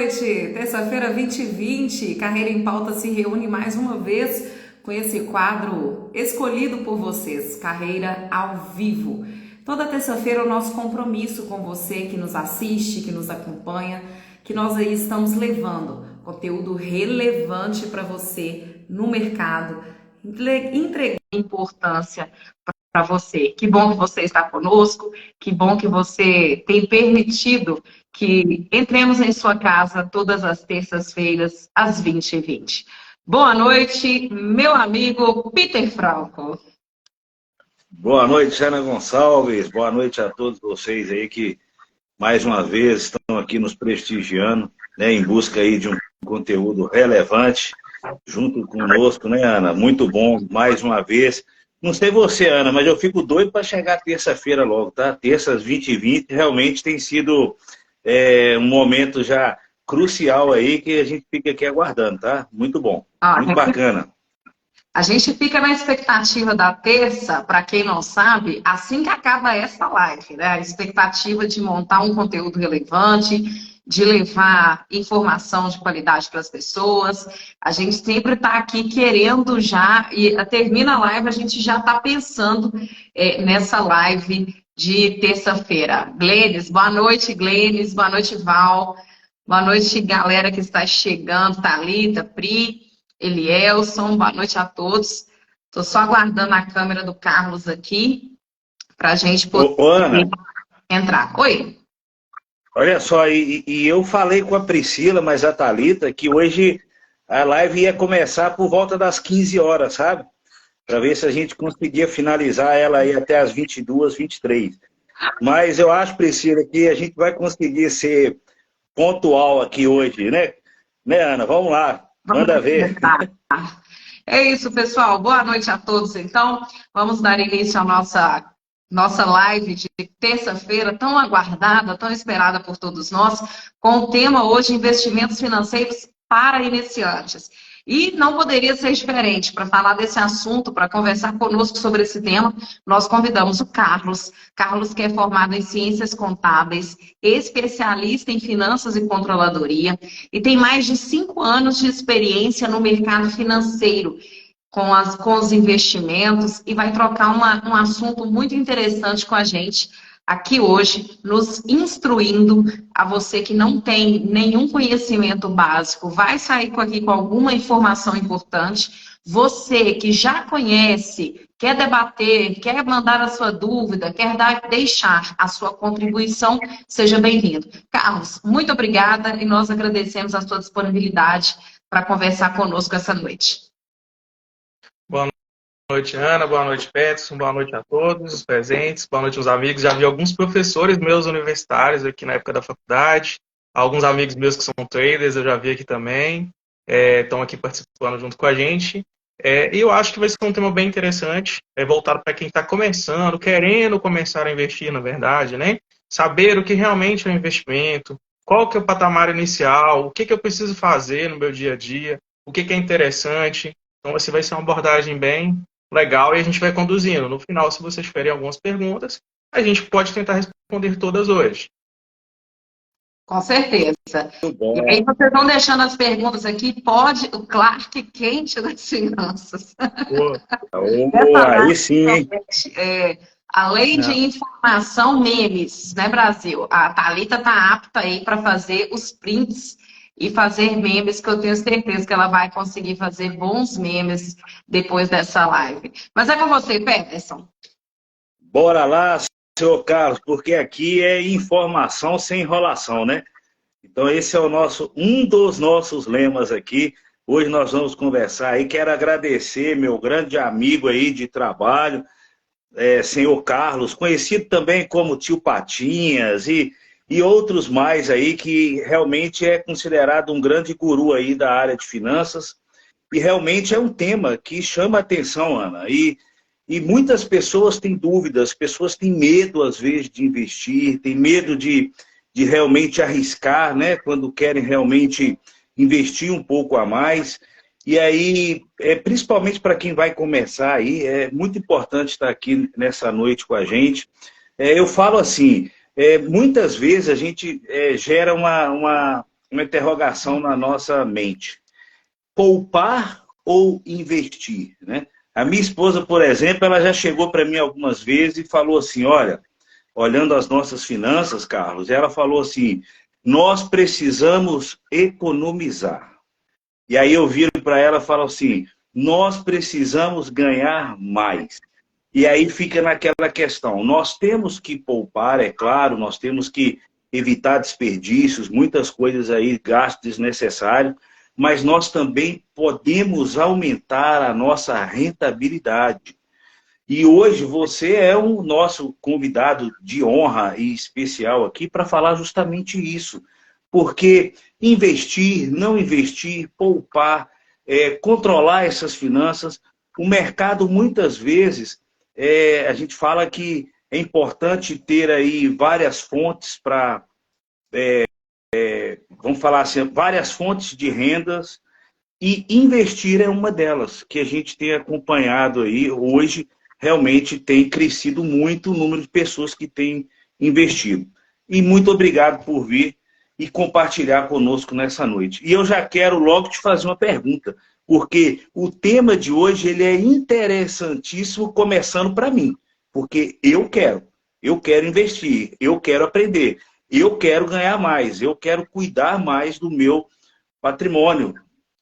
noite, terça-feira 2020, Carreira em Pauta se reúne mais uma vez com esse quadro escolhido por vocês, Carreira ao Vivo. Toda terça-feira é o nosso compromisso com você que nos assiste, que nos acompanha, que nós aí estamos levando conteúdo relevante para você no mercado, entregando importância para você. Que bom que você está conosco, que bom que você tem permitido que entremos em sua casa todas as terças-feiras, às 20h20. Boa noite, meu amigo Peter Franco. Boa noite, Ana Gonçalves. Boa noite a todos vocês aí que, mais uma vez, estão aqui nos prestigiando, né, em busca aí de um conteúdo relevante, junto conosco, né, Ana? Muito bom, mais uma vez. Não sei você, Ana, mas eu fico doido para chegar terça-feira logo, tá? Terças 20h20 realmente tem sido um momento já crucial aí que a gente fica aqui aguardando, tá? Muito bom, muito bacana. A gente fica na expectativa da terça, para quem não sabe, assim que acaba essa live, né? A expectativa de montar um conteúdo relevante, de levar informação de qualidade para as pessoas. A gente sempre está aqui querendo já, e termina a live, a gente já está pensando nessa live de terça-feira. Glenis, boa noite, Glenis, boa noite, Val, boa noite, galera que está chegando, Thalita, Pri, Elielson, boa noite a todos. Estou só aguardando a câmera do Carlos aqui para a gente poder entrar. Oi. Olha só, e eu falei com a Priscila, mas a Thalita, que hoje a live ia começar por volta das 15 horas, sabe? Para ver se a gente conseguia finalizar ela aí até as 22h, 23h. Mas eu acho, Priscila, que a gente vai conseguir ser pontual aqui hoje, né? Né, Ana? Vamos lá. Manda ver. É isso, pessoal. Boa noite a todos. Então, vamos dar início à nossa live de terça-feira, tão aguardada, tão esperada por todos nós, com o tema hoje, investimentos financeiros para iniciantes. E não poderia ser diferente. Para falar desse assunto, para conversar conosco sobre esse tema, nós convidamos o Carlos. Carlos, que é formado em Ciências Contábeis, especialista em Finanças e Controladoria, e tem mais de 5 anos de experiência no mercado financeiro, com os investimentos, e vai trocar um assunto muito interessante com a gente aqui hoje, nos instruindo a você que não tem nenhum conhecimento básico, vai sair aqui com alguma informação importante. Você que já conhece, quer debater, quer mandar a sua dúvida, quer deixar a sua contribuição, seja bem-vindo. Carlos, muito obrigada e nós agradecemos a sua disponibilidade para conversar conosco essa noite. Boa noite, Ana. Boa noite, Peterson. Boa noite a todos os presentes. Boa noite aos amigos. Já vi alguns professores meus universitários aqui na época da faculdade. Alguns amigos meus que são traders, eu já vi aqui também. Estão aqui participando junto com a gente. E eu acho que vai ser um tema bem interessante, voltado para quem está começando, querendo começar a investir, na verdade, né? Saber o que realmente é um investimento, qual que é o patamar inicial, o que eu preciso fazer no meu dia a dia, o que é interessante. Então, vai ser uma abordagem bem legal e a gente vai conduzindo. No final, se vocês tiverem algumas perguntas, a gente pode tentar responder todas hoje. Com certeza. E aí vocês vão deixando as perguntas aqui, o Clark Kent das finanças. Aí sim, hein? Além de informação, memes, né, Brasil? A Thalita está apta aí para fazer os prints e fazer memes, que eu tenho certeza que ela vai conseguir fazer bons memes depois dessa live. Mas é com você, Peterson. Bora lá, senhor Carlos, porque aqui é informação sem enrolação, né? Então esse é um dos nossos lemas aqui. Hoje nós vamos conversar aí. Quero agradecer meu grande amigo aí de trabalho, senhor Carlos, conhecido também como Tio Patinhas e outros mais aí, que realmente é considerado um grande guru aí da área de finanças. E realmente é um tema que chama a atenção, Ana. E muitas pessoas têm dúvidas, pessoas têm medo, às vezes, de investir, têm medo de realmente arriscar, né? Quando querem realmente investir um pouco a mais. E aí, principalmente para quem vai começar aí, é muito importante estar aqui nessa noite com a gente. Eu falo assim, muitas vezes a gente gera uma uma interrogação na nossa mente. Poupar ou investir, né? A minha esposa, por exemplo, ela já chegou para mim algumas vezes e falou assim, olha, olhando as nossas finanças, Carlos, ela falou assim, nós precisamos economizar. E aí eu viro para ela e falo assim, nós precisamos ganhar mais. E aí fica naquela questão, nós temos que poupar, é claro, nós temos que evitar desperdícios, muitas coisas aí, gastos desnecessários, mas nós também podemos aumentar a nossa rentabilidade. E hoje você é o nosso convidado de honra e especial aqui para falar justamente isso. Porque investir, não investir, poupar, controlar essas finanças, o mercado muitas vezes, a gente fala que é importante ter aí várias fontes para, vamos falar assim, várias fontes de rendas e investir é uma delas, que a gente tem acompanhado aí hoje, realmente tem crescido muito o número de pessoas que têm investido. E muito obrigado por vir e compartilhar conosco nessa noite. E eu já quero logo te fazer uma pergunta, porque o tema de hoje ele é interessantíssimo, começando para mim, porque eu quero investir, eu quero aprender, eu quero ganhar mais, eu quero cuidar mais do meu patrimônio,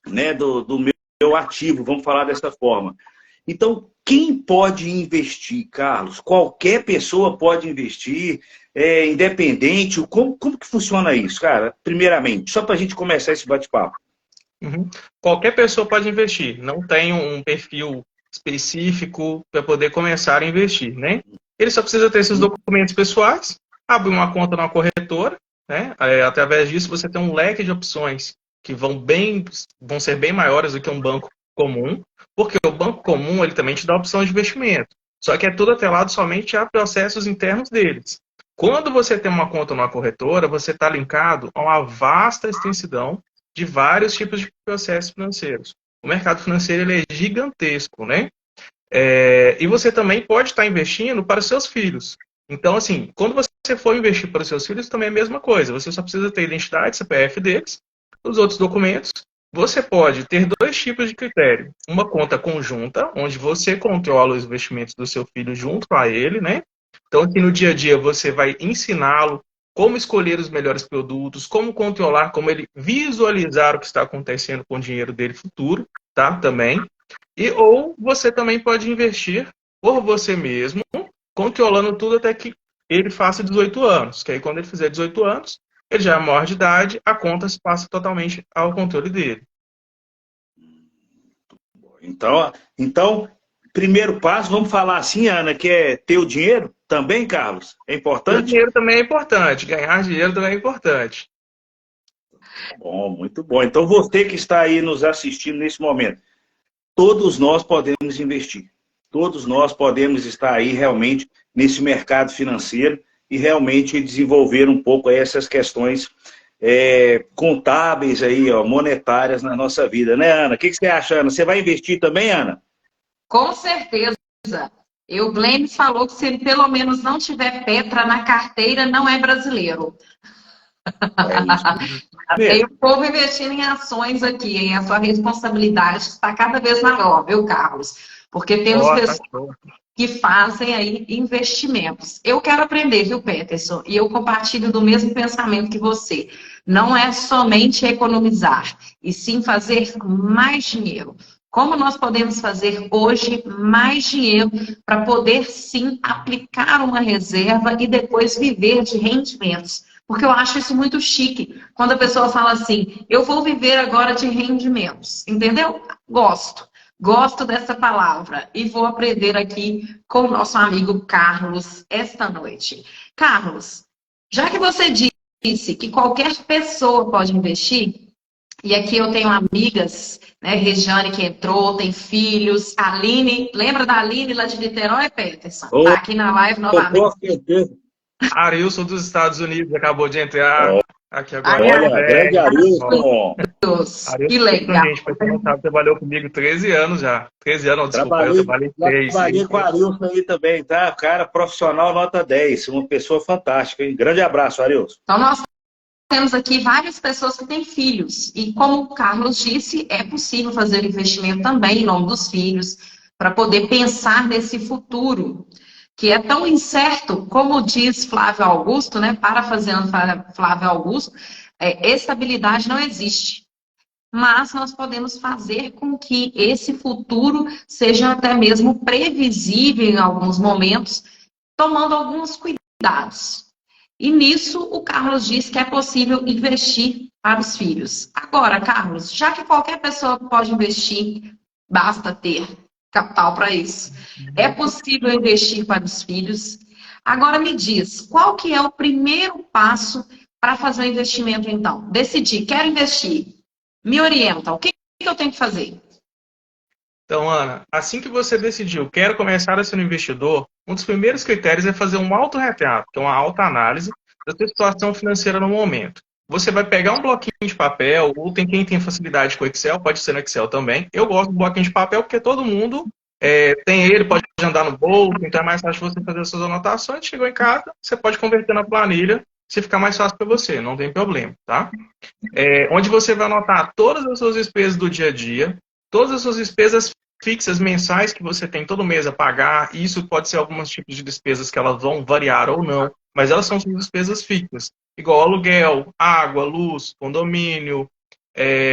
né, do meu ativo, vamos falar dessa forma. Então, quem pode investir, Carlos? Qualquer pessoa pode investir, independente. Como que funciona isso, cara? Primeiramente, só para a gente começar esse bate-papo. Uhum. Qualquer pessoa pode investir. Não tem um perfil específico para poder começar a investir, né? Ele só precisa ter seus documentos pessoais, abre uma conta numa corretora, né? Através disso você tem um leque de opções que vão ser bem maiores do que um banco comum, porque o banco comum ele também te dá opção de investimento, só que é tudo atrelado somente a processos internos deles. Quando você tem uma conta numa corretora, você está linkado a uma vasta extensão de vários tipos de processos financeiros. O mercado financeiro ele é gigantesco, né? E você também pode estar investindo para os seus filhos. Então, assim, quando você for investir para os seus filhos, também é a mesma coisa. Você só precisa ter a identidade, CPF deles, os outros documentos. Você pode ter dois tipos de critério. Uma conta conjunta, onde você controla os investimentos do seu filho junto a ele, né? Então, aqui no dia a dia, você vai ensiná-lo como escolher os melhores produtos, como controlar, como ele visualizar o que está acontecendo com o dinheiro dele futuro, tá? Também. Ou você também pode investir por você mesmo, controlando tudo até que ele faça 18 anos. Que aí, quando ele fizer 18 anos, ele já é maior de idade, a conta se passa totalmente ao controle dele. Então, primeiro passo, vamos falar assim, Ana, que é ter o dinheiro também, Carlos? É importante? O dinheiro também é importante, ganhar dinheiro também é importante. Bom, muito bom. Então, você que está aí nos assistindo nesse momento, todos nós podemos investir. Todos nós podemos estar aí realmente nesse mercado financeiro e realmente desenvolver um pouco aí essas questões contábeis aí, ó, monetárias na nossa vida, né, Ana? O que você acha, Ana? Você vai investir também, Ana? Com certeza. O Glenn falou que se ele pelo menos não tiver Petra na carteira, não é brasileiro. Tem o povo investindo em ações aqui, hein? A sua responsabilidade está cada vez maior, viu, Carlos? Porque temos pessoas que fazem aí investimentos. Eu quero aprender, viu, Peterson? E eu compartilho do mesmo pensamento que você. Não é somente economizar, e sim fazer mais dinheiro. Como nós podemos fazer hoje mais dinheiro para poder, sim, aplicar uma reserva e depois viver de rendimentos? Porque eu acho isso muito chique. Quando a pessoa fala assim, eu vou viver agora de rendimentos. Entendeu? Gosto dessa palavra e vou aprender aqui com o nosso amigo Carlos esta noite. Carlos, já que você disse que qualquer pessoa pode investir, e aqui eu tenho amigas, né, Regiane que entrou, tem filhos, Aline, lembra da Aline lá de Niterói, Peterson? Tá aqui na live novamente. Arilson dos Estados Unidos acabou de entrar. Aqui agora. Olha, grande Arilson. Que legal. Gente, pra quem não sabe, trabalhou comigo 13 anos já. 13 anos, desculpa, eu trabalhei 3. Trabalhei com o Arilson aí também, tá? Cara profissional nota 10, uma pessoa fantástica, hein? Grande abraço, Arilson. Então nós temos aqui várias pessoas que têm filhos. E como o Carlos disse, é possível fazer investimento também em nome dos filhos, para poder pensar nesse futuro, que é tão incerto, como diz Flávio Augusto, né? Parafraseando Flávio Augusto, estabilidade não existe. Mas nós podemos fazer com que esse futuro seja até mesmo previsível em alguns momentos, tomando alguns cuidados. E nisso, o Carlos diz que é possível investir para os filhos. Agora, Carlos, já que qualquer pessoa pode investir, basta ter capital para isso. É possível investir para os filhos. Agora me diz, qual que é o primeiro passo para fazer o investimento, então? Decidir, quero investir. Me orienta, o que eu tenho que fazer? Então, Ana, assim que você decidiu, quero começar a ser um investidor, um dos primeiros critérios é fazer um autorretrato, que é uma autoanálise da sua situação financeira no momento. Você vai pegar um bloquinho de papel, ou tem quem tem facilidade com Excel, pode ser no Excel também. Eu gosto do bloquinho de papel porque todo mundo tem ele, pode andar no bolso, então é mais fácil você fazer as suas anotações. Chegou em casa, você pode converter na planilha, se ficar mais fácil para você, não tem problema, tá? Onde você vai anotar todas as suas despesas do dia a dia, todas as suas despesas fixas mensais que você tem todo mês a pagar. Isso pode ser alguns tipos de despesas que elas vão variar ou não, mas elas são despesas fixas, igual aluguel, água, luz, condomínio,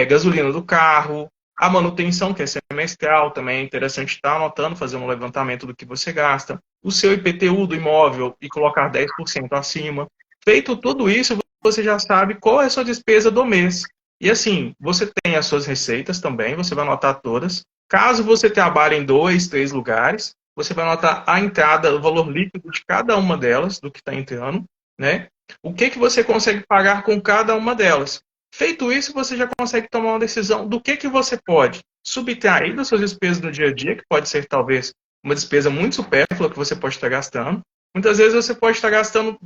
gasolina do carro, a manutenção, que é semestral, também é interessante estar anotando, fazer um levantamento do que você gasta, o seu IPTU do imóvel e colocar 10% acima. Feito tudo isso, você já sabe qual é a sua despesa do mês. E assim, você tem as suas receitas também, você vai anotar todas. Caso você trabalhe em 2, 3 lugares, você vai anotar a entrada, o valor líquido de cada uma delas, do que está entrando, né? O que você consegue pagar com cada uma delas. Feito isso, você já consegue tomar uma decisão do que você pode subtrair das suas despesas do dia a dia, que pode ser talvez uma despesa muito supérflua que você pode estar gastando. Muitas vezes você pode estar gastando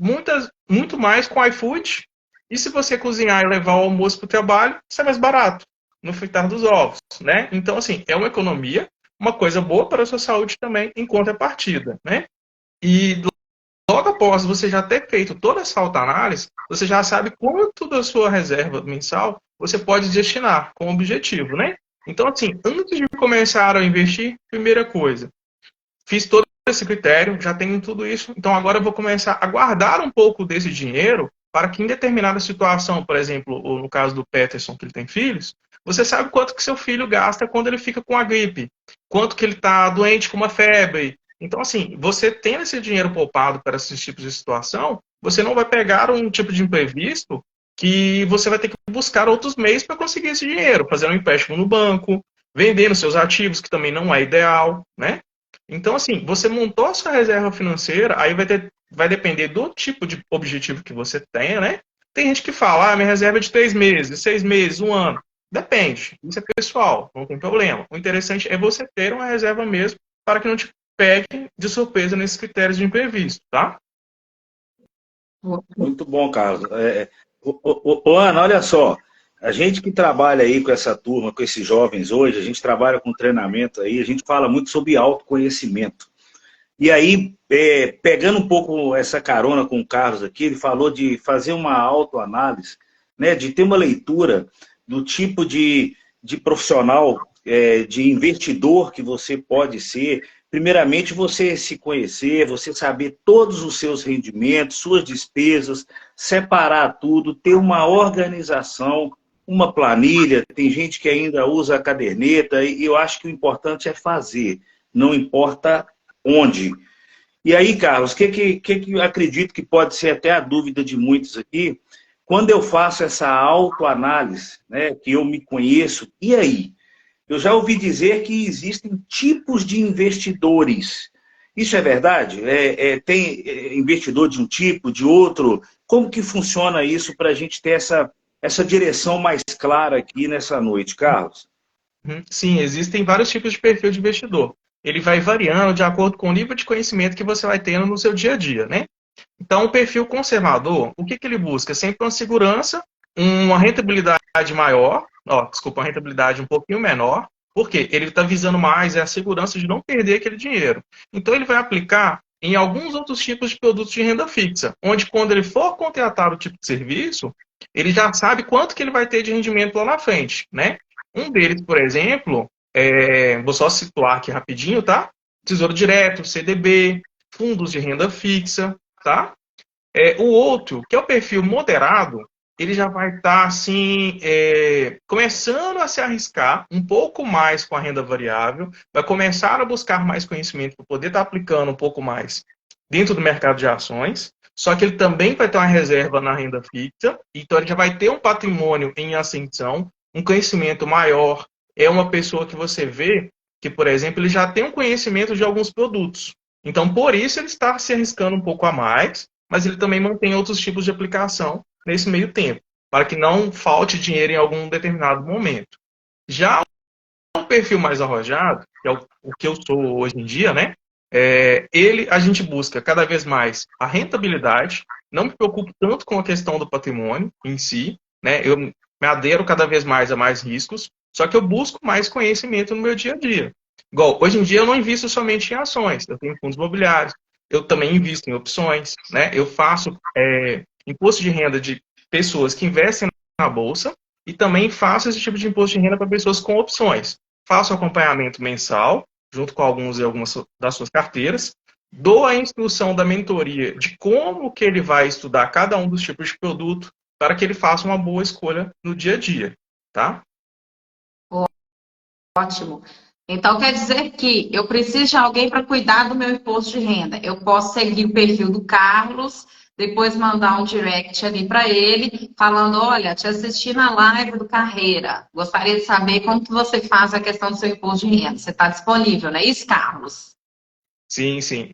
muito mais com iFood, e se você cozinhar e levar o almoço para o trabalho, isso é mais barato, no fritar dos ovos, né? Então, assim, é uma economia, uma coisa boa para a sua saúde também, em contrapartida, né? E logo após você já ter feito toda essa autoanálise, você já sabe quanto da sua reserva mensal você pode destinar com o objetivo, né? Então, assim, antes de começar a investir, primeira coisa, fiz todo esse critério, já tenho tudo isso, então agora eu vou começar a guardar um pouco desse dinheiro para que em determinada situação, por exemplo, ou no caso do Peterson, que ele tem filhos, você sabe quanto que seu filho gasta quando ele fica com a gripe, quanto que ele está doente com uma febre. Então, assim, você tendo esse dinheiro poupado para esses tipos de situação, você não vai pegar um tipo de imprevisto que você vai ter que buscar outros meios para conseguir esse dinheiro, fazendo um empréstimo no banco, vendendo seus ativos, que também não é ideal, né? Então, assim, você montou a sua reserva financeira, aí vai depender do tipo de objetivo que você tenha, né? Tem gente que fala, minha reserva é de 3 meses, 6 meses, 1 ano. Depende, isso é pessoal, não tem problema. O interessante é você ter uma reserva mesmo para que não te pegue de surpresa nesses critérios de imprevisto, tá? Muito bom, Carlos. Ana, olha só, a gente que trabalha aí com essa turma, com esses jovens hoje, a gente trabalha com treinamento aí, a gente fala muito sobre autoconhecimento. E aí, pegando um pouco essa carona com o Carlos aqui, ele falou de fazer uma autoanálise, né, de ter uma leitura do tipo de profissional, de investidor que você pode ser. Primeiramente, você se conhecer, você saber todos os seus rendimentos, suas despesas, separar tudo, ter uma organização, uma planilha. Tem gente que ainda usa a caderneta, e eu acho que o importante é fazer, não importa onde. E aí, Carlos, o que eu acredito que pode ser até a dúvida de muitos aqui, quando eu faço essa autoanálise, né, que eu me conheço, e aí? Eu já ouvi dizer que existem tipos de investidores. Isso é verdade? Tem investidor de um tipo, de outro? Como que funciona isso para a gente ter essa direção mais clara aqui nessa noite, Carlos? Sim, existem vários tipos de perfil de investidor. Ele vai variando de acordo com o nível de conhecimento que você vai tendo no seu dia a dia, né? Então, o perfil conservador, o que ele busca? Sempre uma segurança, uma rentabilidade maior, uma rentabilidade um pouquinho menor, porque ele está visando mais a segurança de não perder aquele dinheiro. Então, ele vai aplicar em alguns outros tipos de produtos de renda fixa, onde quando ele for contratar o tipo de serviço, ele já sabe quanto que ele vai ter de rendimento lá na frente, né? Um deles, por exemplo, vou só situar aqui rapidinho, tá? Tesouro Direto, CDB, fundos de renda fixa, tá? O outro, que é o perfil moderado, ele já vai estar, assim, começando a se arriscar um pouco mais com a renda variável, vai começar a buscar mais conhecimento para poder estar aplicando um pouco mais dentro do mercado de ações, só que ele também vai ter uma reserva na renda fixa, então ele já vai ter um patrimônio em ascensão, um conhecimento maior. É uma pessoa que você vê que, por exemplo, ele já tem um conhecimento de alguns produtos. Então, por isso, ele está se arriscando um pouco a mais, mas ele também mantém outros tipos de aplicação nesse meio tempo, para que não falte dinheiro em algum determinado momento. Já um perfil mais arrojado, que é o que eu sou hoje em dia, né? A gente busca cada vez mais a rentabilidade, não me preocupo tanto com a questão do patrimônio em si, né? Eu me adero cada vez mais a mais riscos, só que eu busco mais conhecimento no meu dia a dia. Igual, hoje em dia eu não invisto somente em ações, eu tenho fundos imobiliários, eu também invisto em opções, né? Eu faço imposto de renda de pessoas que investem na bolsa e também faço esse tipo de imposto de renda para pessoas com opções. Faço acompanhamento mensal, junto com alguns e algumas das suas carteiras, dou a instrução da mentoria de como que ele vai estudar cada um dos tipos de produto para que ele faça uma boa escolha no dia a dia, tá? Ótimo. Então, quer dizer que eu preciso de alguém para cuidar do meu imposto de renda. Eu posso seguir o perfil do Carlos, depois mandar um direct ali para ele, falando, olha, te assisti na live do Carreira. Gostaria de saber como que você faz a questão do seu imposto de renda. Você está disponível, não é isso, Carlos? Sim, sim.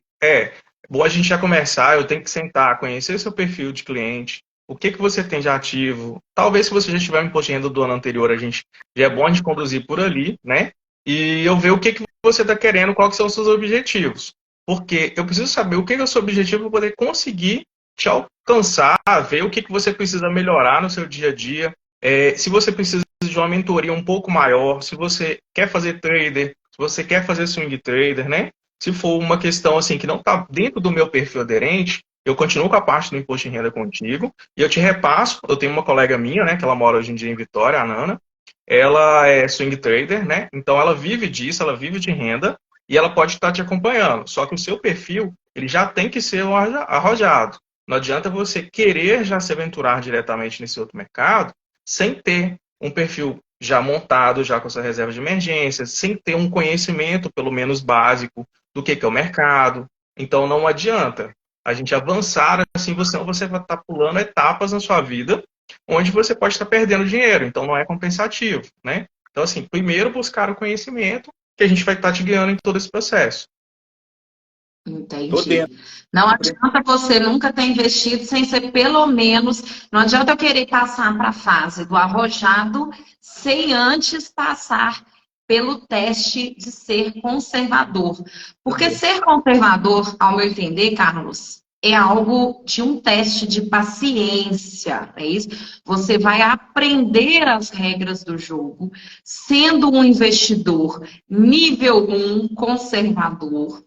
Bom a gente já começar, eu tenho que sentar, conhecer seu perfil de cliente, o que você tem de ativo. Talvez se você já tiver um imposto de renda do ano anterior, já é bom a gente conduzir por ali, né? E eu ver o que você está querendo, quais são os seus objetivos. Porque eu preciso saber o que é o seu objetivo para poder conseguir te alcançar, ver o que você precisa melhorar no seu dia a dia. Se você precisa de uma mentoria um pouco maior, se você quer fazer trader, se você quer fazer swing trader, né? Se for uma questão assim que não está dentro do meu perfil aderente, eu continuo com a parte do imposto de renda contigo e eu te repasso. Eu tenho uma colega minha, né, que ela mora hoje em dia em Vitória, a Nana. Ela é swing trader, né? Então ela vive disso, ela vive de renda e ela pode estar te acompanhando. Só que o seu perfil, ele já tem que ser arrojado. Não adianta você querer já se aventurar diretamente nesse outro mercado sem ter um perfil já montado, já com essa reserva de emergência, sem ter um conhecimento, pelo menos básico, do que é o mercado. Então não adianta a gente avançar assim, você vai estar pulando etapas na sua vida onde você pode estar perdendo dinheiro, então não é compensativo, né? Então, assim, primeiro buscar o conhecimento que a gente vai estar te guiando em todo esse processo. Entendi. Não adianta você nunca ter investido sem ser pelo menos. Não adianta eu querer passar para a fase do arrojado sem antes passar pelo teste de ser conservador. Porque ser conservador, ao meu entender, Carlos, é algo de um teste de paciência, é isso? Você vai aprender as regras do jogo, sendo um investidor nível 1, conservador.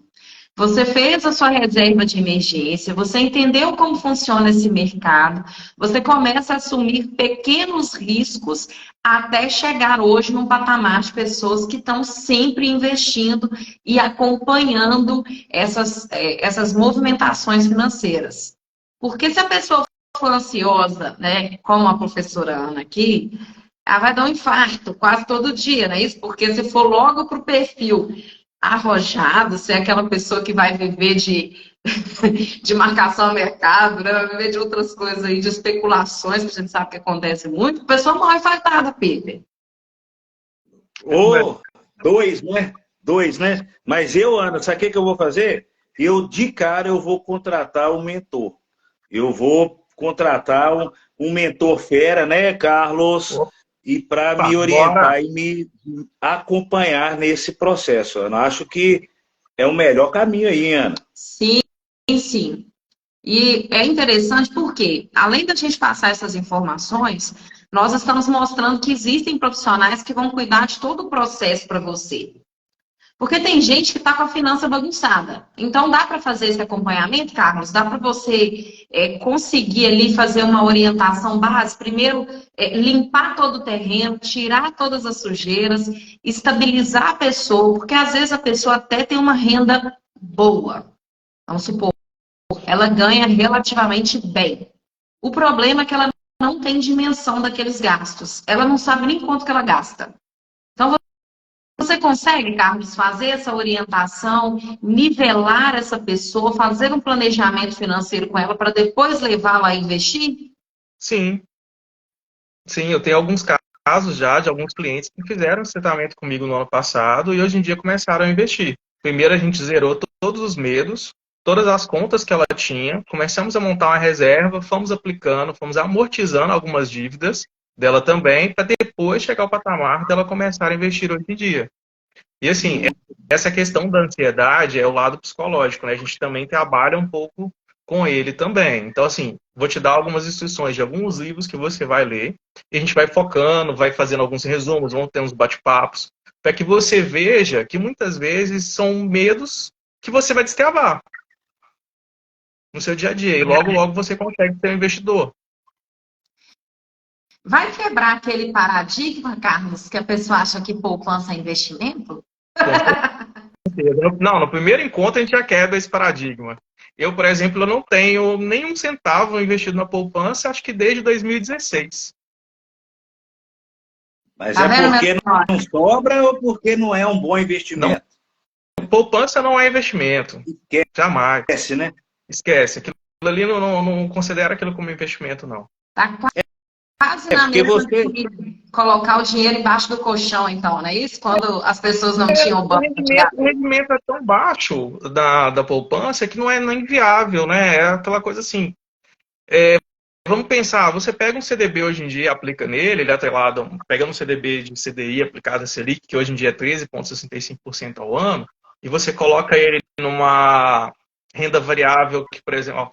Você fez a sua reserva de emergência, você entendeu como funciona esse mercado, você começa a assumir pequenos riscos até chegar hoje num patamar de pessoas que estão sempre investindo e acompanhando essas movimentações financeiras. Porque se a pessoa for ansiosa, né, como a professora Ana aqui, ela vai dar um infarto quase todo dia, não é isso? Porque se for logo para o perfil arrojado, ser aquela pessoa que vai viver de marcação ao mercado, né? Vai viver de outras coisas aí, de especulações, que a gente sabe que acontece muito, a pessoa morre infartada, Peter. Dois, né? Dois, né? Mas Ana, sabe o que eu vou fazer? De cara, eu vou contratar um mentor. Eu vou contratar um mentor fera, né, Carlos? E para me orientar e me acompanhar nesse processo. Eu acho que é o melhor caminho aí, Ana. Sim, sim. E é interessante porque, além da gente passar essas informações, nós estamos mostrando que existem profissionais que vão cuidar de todo o processo para você. Porque tem gente que está com a finança bagunçada. Então, dá para fazer esse acompanhamento, Carlos? Dá para você conseguir ali fazer uma orientação base? Primeiro, limpar todo o terreno, tirar todas as sujeiras, estabilizar a pessoa, porque às vezes a pessoa até tem uma renda boa. Vamos supor, ela ganha relativamente bem. O problema é que ela não tem dimensão daqueles gastos. Ela não sabe nem quanto que ela gasta. Então, você consegue, Carlos, fazer essa orientação, nivelar essa pessoa, fazer um planejamento financeiro com ela para depois levá-la a investir? Sim, sim, eu tenho alguns casos já de alguns clientes que fizeram esse tratamento comigo no ano passado e hoje em dia começaram a investir. Primeiro a gente zerou todos os medos, todas as contas que ela tinha, começamos a montar uma reserva, fomos aplicando, fomos amortizando algumas dívidas dela também, para depois chegar ao patamar dela começar a investir hoje em dia. E assim, essa questão da ansiedade é o lado psicológico, né? A gente também trabalha um pouco com ele também. Então, assim, vou te dar algumas instruções de alguns livros que você vai ler, e a gente vai focando, vai fazendo alguns resumos, vamos ter uns bate-papos, para que você veja que muitas vezes são medos que você vai destravar no seu dia a dia. E logo, logo você consegue ser um investidor. Vai quebrar aquele paradigma, Carlos, que a pessoa acha que poupança é investimento? Não, no primeiro encontro a gente já quebra esse paradigma. Eu, por exemplo, eu não tenho nenhum centavo investido na poupança, acho que desde 2016. Mas Tá é vendo, porque não sobra ou porque não é um bom investimento? Não, poupança não é investimento. Jamais. Esquece, né? Esquece. Aquilo ali não considera aquilo como investimento, não. Tá quase na mesma que colocar o dinheiro embaixo do colchão, então, não é isso? Quando as pessoas não tinham banco. O rendimento é tão baixo da poupança que não é inviável, né? É aquela coisa assim. Vamos pensar, você pega um CDB hoje em dia e aplica nele, ele é atrelado, pegando um CDB de CDI aplicado a Selic, que hoje em dia é 13,65% ao ano, e você coloca ele numa renda variável, que, por exemplo,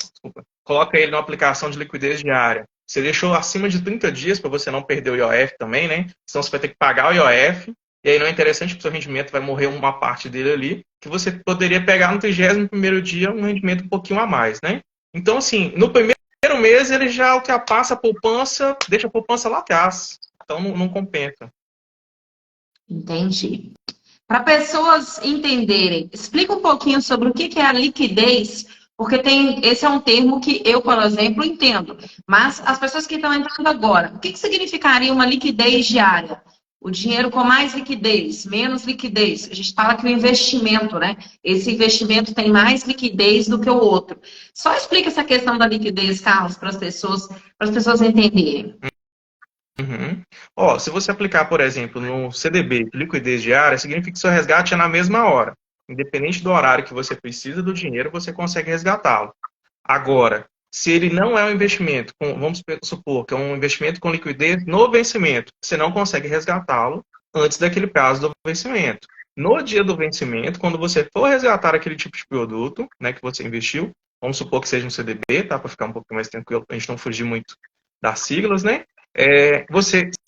coloca ele numa aplicação de liquidez diária. Você deixou acima de 30 dias para você não perder o IOF também, né? Senão você vai ter que pagar o IOF, e aí não é interessante que o seu rendimento vai morrer uma parte dele ali, que você poderia pegar no 31º dia um rendimento um pouquinho a mais, né? Então, assim, no primeiro mês ele já ultrapassa a poupança, deixa a poupança lá atrás. Então não compensa. Entendi. Para pessoas entenderem, explica um pouquinho sobre o que é a liquidez, porque esse é um termo que eu, por exemplo, entendo. Mas as pessoas que estão entrando agora, o que significaria uma liquidez diária? O dinheiro com mais liquidez, menos liquidez. A gente fala que o investimento, né? Esse investimento tem mais liquidez do que o outro. Só explica essa questão da liquidez, Carlos, para as pessoas entenderem. Se você aplicar, por exemplo, no CDB de liquidez diária, significa que seu resgate é na mesma hora. Independente do horário que você precisa do dinheiro, você consegue resgatá-lo. Agora, se ele não é um investimento, vamos supor que é um investimento com liquidez no vencimento, você não consegue resgatá-lo antes daquele prazo do vencimento. No dia do vencimento, quando você for resgatar aquele tipo de produto, né, que você investiu, vamos supor que seja um CDB, tá, para ficar um pouco mais tranquilo, para a gente não fugir muito das siglas, né?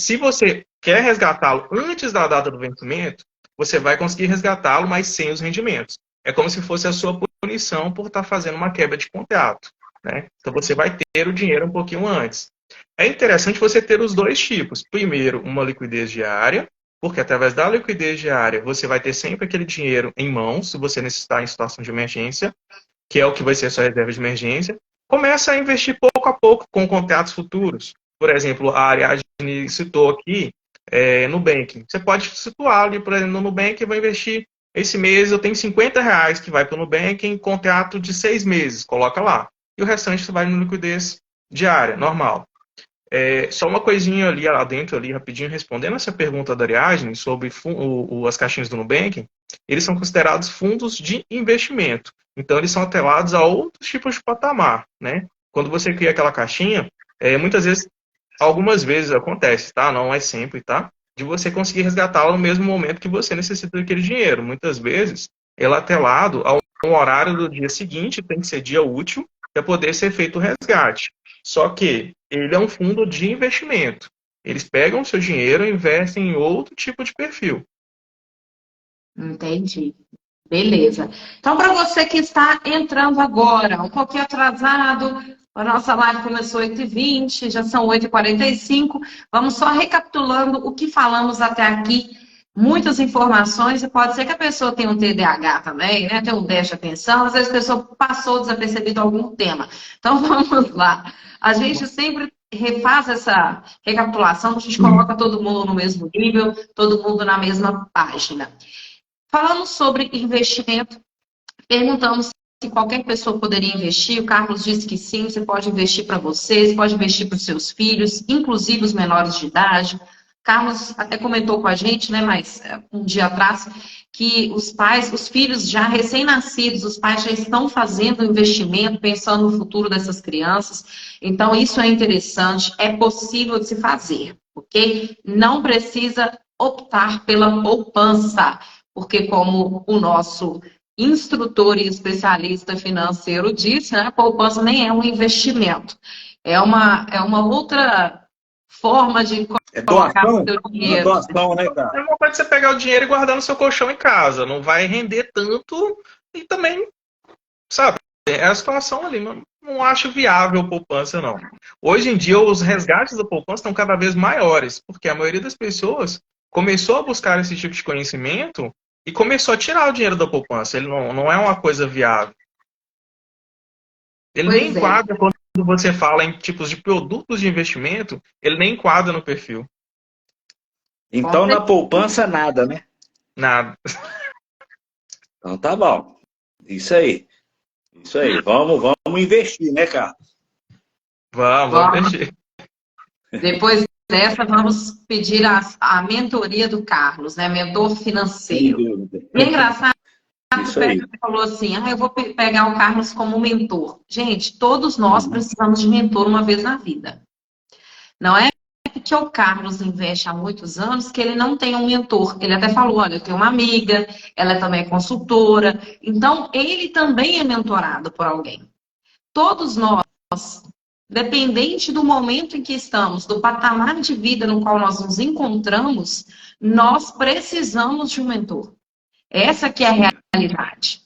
Se você quer resgatá-lo antes da data do vencimento, você vai conseguir resgatá-lo, mas sem os rendimentos. É como se fosse a sua punição por estar fazendo uma quebra de contrato, né? Então você vai ter o dinheiro um pouquinho antes. É interessante você ter os dois tipos. Primeiro, uma liquidez diária, porque através da liquidez diária você vai ter sempre aquele dinheiro em mãos, se você necessitar em situação de emergência, que é o que vai ser a sua reserva de emergência. Começa a investir pouco a pouco com contratos futuros. Por exemplo, a Ariadne citou aqui Nubank. Você pode situar ali, por exemplo, no Nubank, eu vou investir esse mês, eu tenho R$50 que vai para o Nubank em contrato de 6 meses, coloca lá. E o restante você vai no liquidez diária, normal. Só uma coisinha ali lá dentro, ali rapidinho, respondendo essa pergunta da Ariadne sobre as caixinhas do Nubank, eles são considerados fundos de investimento. Então, eles são atrelados a outros tipos de patamar, né? Quando você cria aquela caixinha, algumas vezes acontece, tá? Não é sempre, tá? De você conseguir resgatá-la no mesmo momento que você necessita daquele dinheiro. Muitas vezes, ela é atrelado a um horário do dia seguinte, tem que ser dia útil, para poder ser feito o resgate. Só que ele é um fundo de investimento. Eles pegam o seu dinheiro e investem em outro tipo de perfil. Entendi. Beleza. Então, para você que está entrando agora, um pouquinho atrasado, a nossa live começou 8h20, já são 8h45. Vamos só recapitulando o que falamos até aqui. Muitas informações, e pode ser que a pessoa tenha um TDAH também, né? Tem um déficit de atenção, às vezes a pessoa passou desapercebido algum tema. Então, vamos lá. A gente sempre refaz essa recapitulação, a gente coloca todo mundo no mesmo nível, todo mundo na mesma página. Falamos sobre investimento, perguntamos se qualquer pessoa poderia investir. O Carlos disse que sim, você pode investir para você pode investir para os seus filhos, inclusive os menores de idade. Carlos até comentou com a gente, né, mas um dia atrás, que os filhos já recém-nascidos, os pais já estão fazendo investimento, pensando no futuro dessas crianças. Então, isso é interessante, é possível de se fazer, ok? Não precisa optar pela poupança, porque como o nosso instrutor e especialista financeiro disse, né, a poupança nem é um investimento. É uma outra forma de colocar o seu dinheiro. Uma doação, né, cara? É uma coisa de você pegar o dinheiro e guardar no seu colchão em casa. Não vai render tanto e também, sabe, é a situação ali. Não acho viável poupança, não. Hoje em dia, os resgates da poupança estão cada vez maiores, porque a maioria das pessoas começou a buscar esse tipo de conhecimento e começou a tirar o dinheiro da poupança. Ele não é uma coisa viável. Ele nem enquadra, quando você fala em tipos de produtos de investimento, ele nem enquadra no perfil. Então, na poupança, nada, né? Nada. Então, tá bom. Isso aí. Isso aí. Vamos investir, né, cara? Vamos investir. Depois dessa, vamos pedir a mentoria do Carlos, né? Mentor financeiro. E é engraçado que o Pedro falou assim, eu vou pegar o Carlos como mentor. Gente, todos nós precisamos de mentor uma vez na vida. Não é porque o Carlos investe há muitos anos que ele não tem um mentor. Ele até falou, olha, eu tenho uma amiga, ela também é consultora. Então, ele também é mentorado por alguém. Todos nós, dependente do momento em que estamos, do patamar de vida no qual nós nos encontramos, nós precisamos de um mentor. Essa que é a realidade.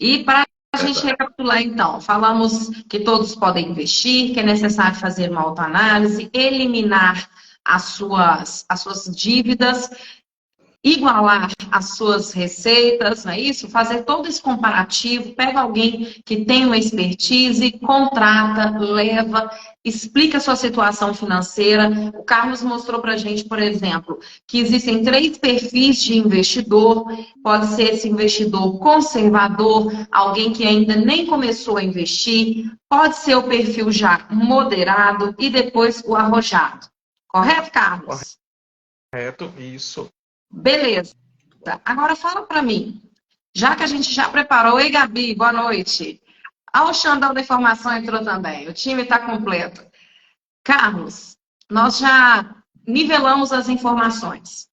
E para a gente recapitular, então, falamos que todos podem investir, que é necessário fazer uma autoanálise, eliminar as suas dívidas, igualar as suas receitas, não é isso? Fazer todo esse comparativo, pega alguém que tem uma expertise, contrata, leva, explica a sua situação financeira. O Carlos mostrou para a gente, por exemplo, que existem 3 perfis de investidor. Pode ser esse investidor conservador, alguém que ainda nem começou a investir. Pode ser o perfil já moderado e depois o arrojado. Correto, Carlos? Correto, isso. Beleza. Agora fala para mim, já que a gente já preparou, ei Gabi, boa noite. O Xandão da Informação entrou também, o time está completo. Carlos, nós já nivelamos as informações.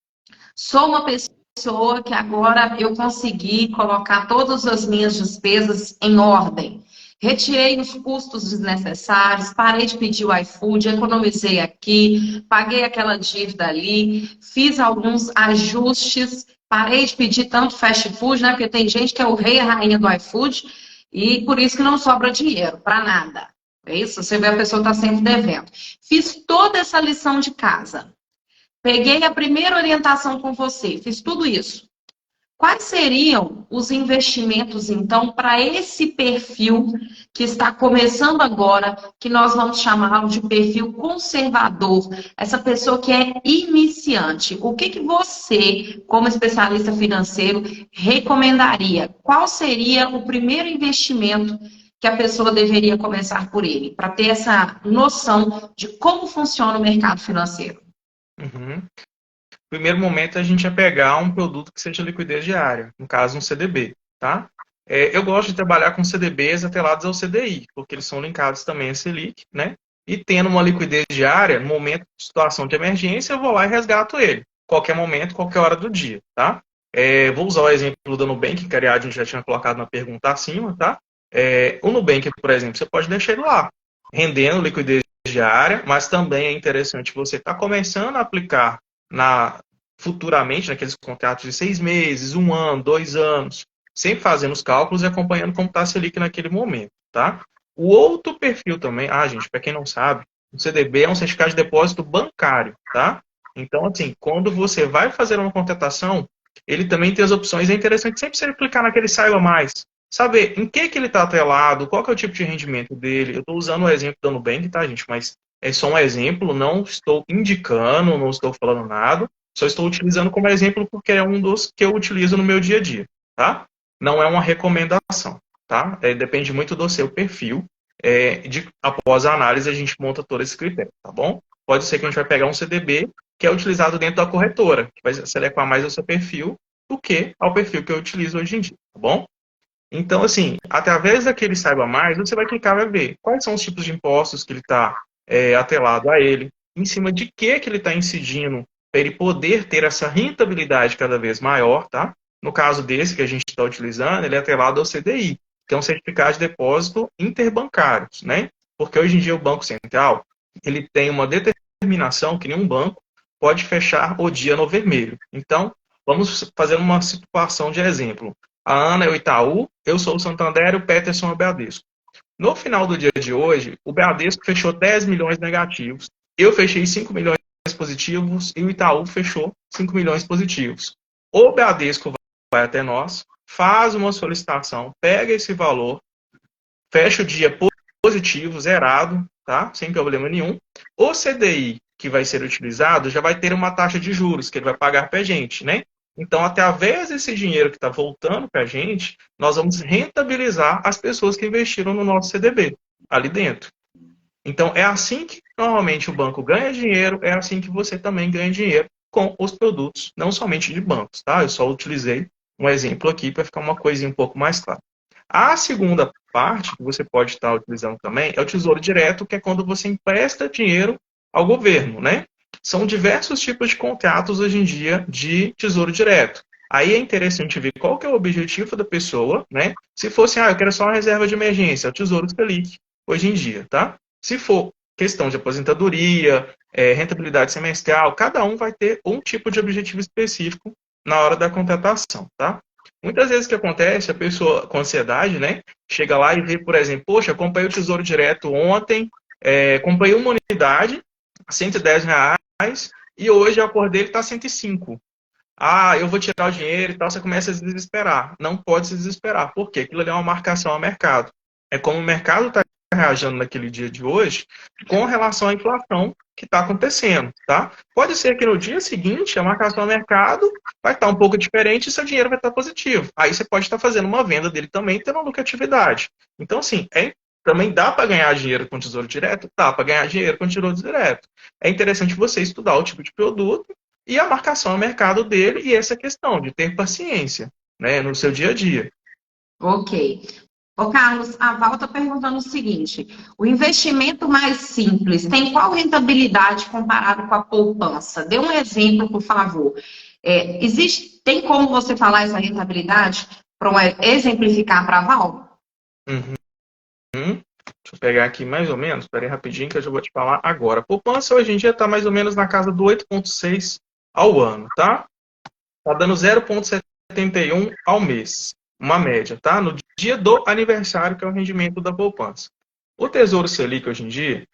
Sou uma pessoa que agora eu consegui colocar todas as minhas despesas em ordem. Retirei os custos desnecessários, parei de pedir o iFood, economizei aqui, paguei aquela dívida ali, fiz alguns ajustes, parei de pedir tanto fast food, né? Porque tem gente que é o rei e a rainha do iFood e por isso que não sobra dinheiro para nada. É isso? Você vê a pessoa está sempre devendo. Fiz toda essa lição de casa. Peguei a primeira orientação com você, fiz tudo isso. Quais seriam os investimentos, então, para esse perfil que está começando agora, que nós vamos chamá-lo de perfil conservador, essa pessoa que é iniciante? O que você, como especialista financeiro, recomendaria? Qual seria o primeiro investimento que a pessoa deveria começar por ele, para ter essa noção de como funciona o mercado financeiro? Primeiro momento, a gente é pegar um produto que seja liquidez diária, no caso um CDB, tá? Eu gosto de trabalhar com CDBs atrelados ao CDI, porque eles são linkados também a Selic, né? E tendo uma liquidez diária, no momento de situação de emergência, eu vou lá e resgato ele. Qualquer momento, qualquer hora do dia, tá? Vou usar o exemplo do Nubank, que aliás a gente já tinha colocado na pergunta acima, tá? O Nubank, por exemplo, você pode deixar ele lá, rendendo liquidez diária, mas também é interessante você estar começando a aplicar futuramente naqueles contratos de 6 meses, 1 ano, 2 anos, sempre fazendo os cálculos e acompanhando como está a Selic naquele momento, tá? O outro perfil também, gente, para quem não sabe, o CDB é um certificado de depósito bancário, tá? Então, assim, quando você vai fazer uma contratação, ele também tem as opções, é interessante sempre você clicar naquele saiba mais, saber em que ele está atrelado, qual que é o tipo de rendimento dele. Eu estou usando o exemplo do Nubank, tá, gente? Mas é só um exemplo, não estou indicando, não estou falando nada, só estou utilizando como exemplo porque é um dos que eu utilizo no meu dia a dia, tá? Não é uma recomendação, tá? Depende muito do seu perfil. Após a análise, a gente monta todo esse critério, tá bom? Pode ser que a gente vai pegar um CDB que é utilizado dentro da corretora, que vai se adequar mais ao seu perfil do que ao perfil que eu utilizo hoje em dia, tá bom? Então, assim, através daquele Saiba Mais, você vai clicar e vai ver quais são os tipos de impostos que ele está atrelado a ele, em cima de que ele está incidindo para ele poder ter essa rentabilidade cada vez maior, tá? No caso desse que a gente está utilizando, ele é atrelado ao CDI, que é um certificado de depósito interbancário, né? Porque hoje em dia o Banco Central, ele tem uma determinação que nenhum banco pode fechar o dia no vermelho. Então, vamos fazer uma situação de exemplo. A Ana é o Itaú, eu sou o Santander, o Peterson é o Bradesco. No final do dia de hoje, o Bradesco fechou 10 milhões negativos, eu fechei 5 milhões positivos e o Itaú fechou 5 milhões positivos. O Bradesco vai até nós, faz uma solicitação, pega esse valor, fecha o dia positivo, zerado, tá? Sem problema nenhum. O CDI que vai ser utilizado já vai ter uma taxa de juros que ele vai pagar para a gente, né? Então, através desse dinheiro que está voltando para a gente, nós vamos rentabilizar as pessoas que investiram no nosso CDB, ali dentro. Então, é assim que normalmente o banco ganha dinheiro, é assim que você também ganha dinheiro com os produtos, não somente de bancos, tá? Eu só utilizei um exemplo aqui para ficar uma coisinha um pouco mais clara. A segunda parte que você pode estar utilizando também é o Tesouro Direto, que é quando você empresta dinheiro ao governo, né? São diversos tipos de contratos hoje em dia de Tesouro Direto. Aí é interessante ver qual que é o objetivo da pessoa, né? Se fosse, eu quero só uma reserva de emergência, é o Tesouro Selic, hoje em dia, tá? Se for questão de aposentadoria, rentabilidade semestral, cada um vai ter um tipo de objetivo específico na hora da contratação, tá? Muitas vezes o que acontece, a pessoa com ansiedade, né, chega lá e vê, por exemplo, poxa, comprei o Tesouro Direto ontem, comprei uma unidade, R$ 110, e hoje a cor dele está 105. Eu vou tirar o dinheiro e tal, você começa a se desesperar. Não pode se desesperar, porque aquilo ali é uma marcação ao mercado. É como o mercado está reagindo naquele dia de hoje com relação à inflação que está acontecendo, tá? Pode ser que no dia seguinte a marcação ao mercado vai estar um pouco diferente e seu dinheiro vai estar positivo. Aí você pode estar fazendo uma venda dele também, tendo uma lucratividade. Então, assim, também dá para ganhar dinheiro com Tesouro Direto? Dá para ganhar dinheiro com Tesouro Direto. É interessante você estudar o tipo de produto e a marcação ao mercado dele e essa questão de ter paciência, né, no seu dia a dia. Ok. Ô Carlos, a Val está perguntando o seguinte: o investimento mais simples tem qual rentabilidade comparado com a poupança? Dê um exemplo, por favor. Tem como você falar essa rentabilidade para exemplificar para a Val? Deixa eu pegar aqui mais ou menos, espera aí rapidinho que eu já vou te falar agora. A poupança hoje em dia está mais ou menos na casa do 8,6 ao ano, tá? Está dando 0,71 ao mês, uma média, tá? No dia do aniversário, que é o rendimento da poupança. O Tesouro Selic hoje em dia,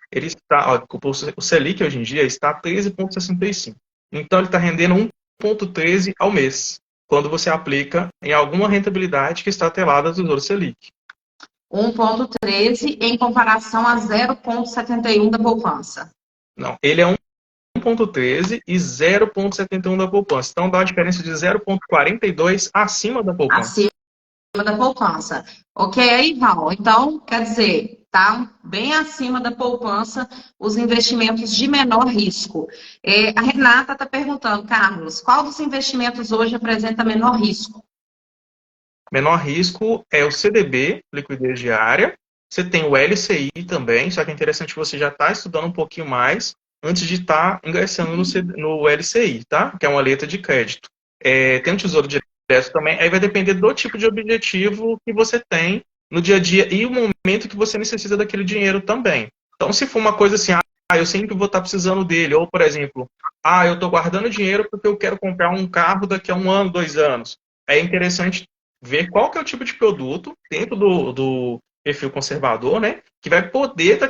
o Selic hoje em dia está a 13,65. Então ele está rendendo 1,13 ao mês, quando você aplica em alguma rentabilidade que está atrelada ao Tesouro Selic. 1,13 em comparação a 0,71 da poupança. Não, ele é 1,13 e 0,71 da poupança. Então dá uma diferença de 0,42 acima da poupança. Acima da poupança. Ok, Val. Então, quer dizer, tá bem acima da poupança os investimentos de menor risco. A Renata está perguntando, Carlos, qual dos investimentos hoje apresenta menor risco? Menor risco é o CDB, liquidez diária. Você tem o LCI também, só que é interessante você já estar estudando um pouquinho mais antes de estar ingressando no LCI, tá? Que é uma letra de crédito. Tem o Tesouro Direto também, aí vai depender do tipo de objetivo que você tem no dia a dia e o momento que você necessita daquele dinheiro também. Então, se for uma coisa assim, eu sempre vou estar precisando dele. Ou, por exemplo, eu estou guardando dinheiro porque eu quero comprar um carro daqui a 1 ano, 2 anos. É interessante ver qual que é o tipo de produto dentro do perfil conservador, né? Que vai poder estar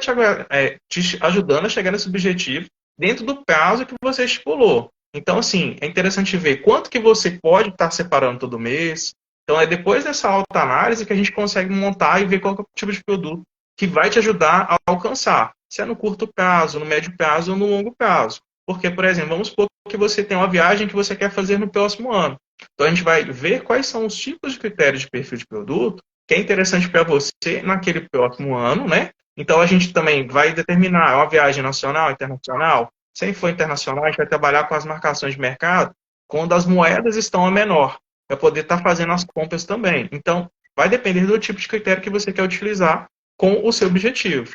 te ajudando a chegar nesse objetivo dentro do prazo que você estipulou. Então, assim, é interessante ver quanto que você pode estar separando todo mês. Então, é depois dessa autoanálise que a gente consegue montar e ver qual que é o tipo de produto que vai te ajudar a alcançar. Se é no curto prazo, no médio prazo ou no longo prazo. Porque, por exemplo, vamos supor que você tem uma viagem que você quer fazer no próximo ano. Então, a gente vai ver quais são os tipos de critérios de perfil de produto que é interessante para você naquele próximo ano, né? Então, a gente também vai determinar uma viagem nacional, internacional. Se for internacional, a gente vai trabalhar com as marcações de mercado quando as moedas estão a menor, para poder estar fazendo as compras também. Então, vai depender do tipo de critério que você quer utilizar com o seu objetivo.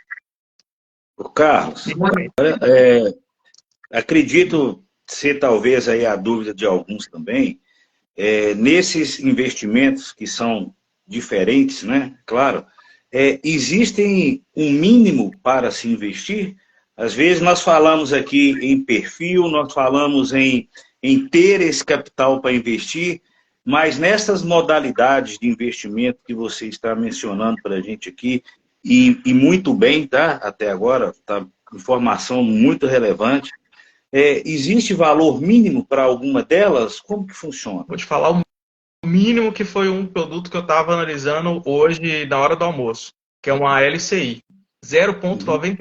Carlos, acredito ser talvez aí a dúvida de alguns também, nesses investimentos que são diferentes, né? Claro, existem um mínimo para se investir? Às vezes nós falamos aqui em perfil, nós falamos em ter esse capital para investir, mas nessas modalidades de investimento que você está mencionando para a gente aqui, e muito bem, tá? Até agora, tá informação muito relevante. Existe valor mínimo para alguma delas? Como que funciona? Vou te falar o mínimo que foi um produto que eu estava analisando hoje na hora do almoço, que é uma LCI, 0,92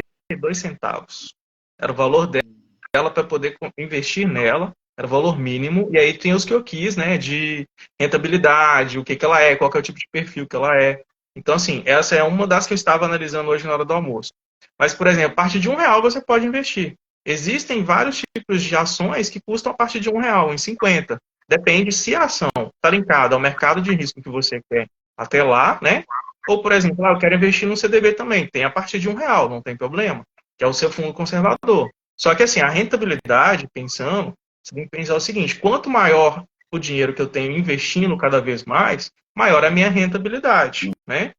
centavos. Era o valor dela para poder investir nela, era o valor mínimo, e aí tem os que eu quis, né, de rentabilidade, o que ela é, qual que é o tipo de perfil que ela é. Então, assim, essa é uma das que eu estava analisando hoje na hora do almoço. Mas, por exemplo, a partir de R$ 1 você pode investir. Existem vários tipos de ações que custam a partir de R$ 1, em 50. Depende se a ação está linkada ao mercado de risco que você quer até lá, né? Ou, por exemplo, eu quero investir no CDB também. Tem a partir de R$ 1, não tem problema. Que é o seu fundo conservador. Só que, assim, a rentabilidade, pensando, você tem que pensar o seguinte: quanto maior o dinheiro que eu tenho investindo cada vez mais, maior a minha rentabilidade, né?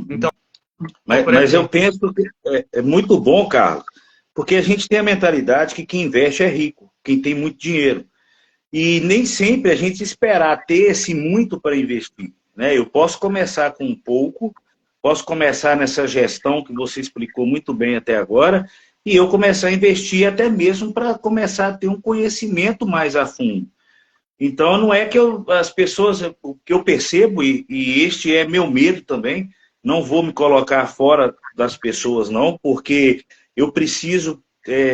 Então, Mas eu penso que é muito bom, Carlos, porque a gente tem a mentalidade que quem investe é rico, quem tem muito dinheiro. E nem sempre a gente esperar ter esse muito para investir, né? Eu posso começar com um pouco, posso começar nessa gestão que você explicou muito bem até agora, e eu começar a investir até mesmo para começar a ter um conhecimento mais a fundo. Então, não é que as pessoas, o que eu percebo, e este é meu medo também, não vou me colocar fora das pessoas, não, porque eu preciso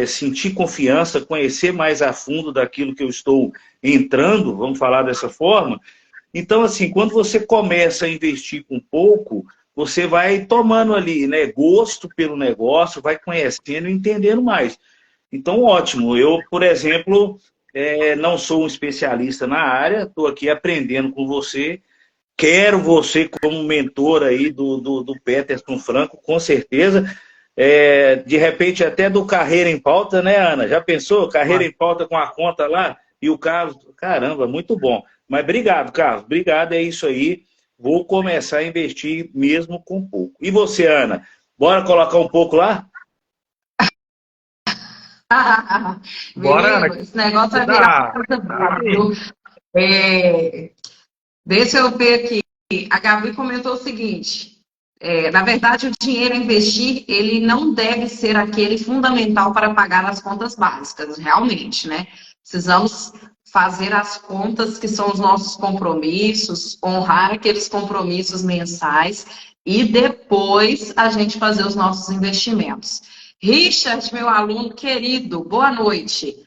sentir confiança, conhecer mais a fundo daquilo que eu estou entrando, vamos falar dessa forma. Então, assim, quando você começa a investir com pouco, você vai tomando ali, né, gosto pelo negócio, vai conhecendo e entendendo mais. Então, ótimo. Eu, por exemplo, não sou um especialista na área, estou aqui aprendendo com você. Quero você como mentor aí do Peterson Franco, com certeza. De repente, até do Carreira em Pauta, né, Ana? Já pensou? Carreira em Pauta com a conta lá e o Carlos. Caramba, muito bom. Mas obrigado, Carlos. Obrigado, é isso aí. Vou começar a investir mesmo com pouco. E você, Ana? Bora colocar um pouco lá? bora, Ana. Menino, esse negócio vai virar coisa boa, viu? Deixa eu ver aqui. A Gabi comentou o seguinte: na verdade, o dinheiro a investir, ele não deve ser aquele fundamental para pagar as contas básicas, realmente, né? Precisamos fazer as contas que são os nossos compromissos, honrar aqueles compromissos mensais e depois a gente fazer os nossos investimentos. Richard, meu aluno querido, boa noite.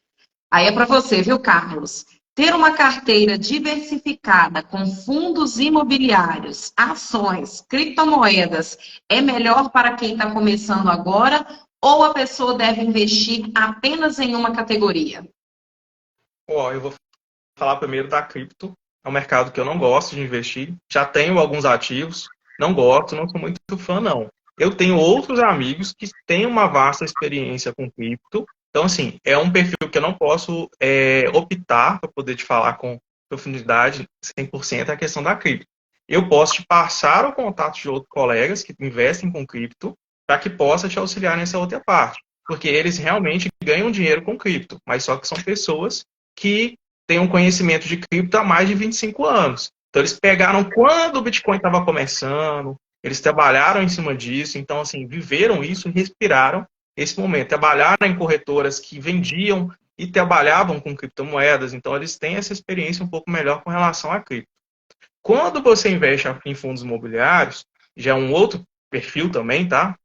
Aí é para você, viu, Carlos? Ter uma carteira diversificada com fundos imobiliários, ações, criptomoedas é melhor para quem está começando agora ou a pessoa deve investir apenas em uma categoria? Eu vou falar primeiro da cripto. É um mercado que eu não gosto de investir. Já tenho alguns ativos, não gosto, não sou muito fã, não. Eu tenho outros amigos que têm uma vasta experiência com cripto. Então, assim, é um perfil que eu não posso optar para poder te falar com profundidade 100% a questão da cripto. Eu posso te passar o contato de outros colegas que investem com cripto para que possa te auxiliar nessa outra parte. porque eles realmente ganham dinheiro com cripto, mas só que são pessoas que têm um conhecimento de cripto há mais de 25 anos. Então, eles pegaram quando o Bitcoin estava começando, eles trabalharam em cima disso, então, assim, viveram isso e respiraram esse momento. Trabalharam em corretoras que vendiam e trabalhavam com criptomoedas, então eles têm essa experiência um pouco melhor com relação a cripto. Quando você investe em fundos imobiliários, já é um outro perfil também, tá?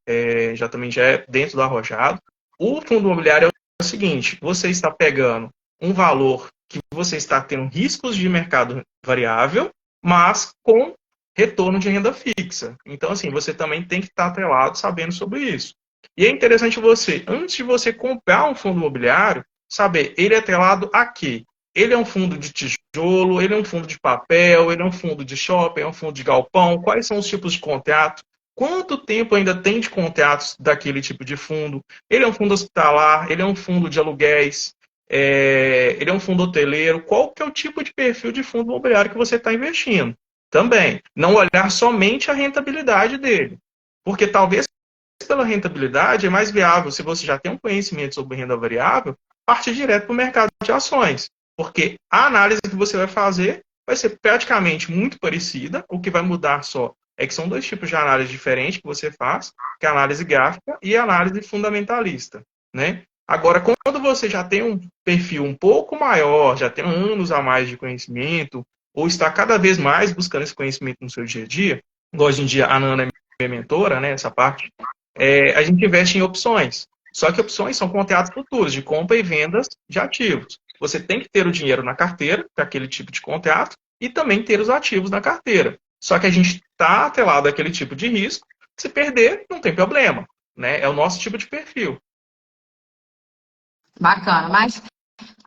Já é dentro do arrojado. O fundo imobiliário é o seguinte, você está pegando um valor que você está tendo riscos de mercado variável, mas com retorno de renda fixa. Então, assim, você também tem que estar atrelado sabendo sobre isso. E é interessante você, antes de você comprar um fundo imobiliário, saber, ele é atrelado a quê? Ele é um fundo de tijolo, ele é um fundo de papel, ele é um fundo de shopping, é um fundo de galpão, quais são os tipos de contrato? Quanto tempo ainda tem de contratos daquele tipo de fundo? Ele é um fundo hospitalar, ele é um fundo de aluguéis, ele é um fundo hoteleiro, qual que é o tipo de perfil de fundo imobiliário que você está investindo? Também, não olhar somente a rentabilidade dele, porque talvez pela rentabilidade é mais viável, se você já tem um conhecimento sobre renda variável, partir direto para o mercado de ações, porque a análise que você vai fazer vai ser praticamente muito parecida, o que vai mudar só é que são dois tipos de análise diferentes que você faz, que é a análise gráfica e a análise fundamentalista, né? Agora, quando você já tem um perfil um pouco maior, já tem anos a mais de conhecimento, ou está cada vez mais buscando esse conhecimento no seu dia a dia, hoje em dia a Nana é minha mentora, né, essa parte, a gente investe em opções. Só que opções são contratos futuros de compra e vendas de ativos. Você tem que ter o dinheiro na carteira para aquele tipo de contrato e também ter os ativos na carteira. Só que a gente está atrelado àquele tipo de risco. Se perder, não tem problema, né? É o nosso tipo de perfil. Bacana, mas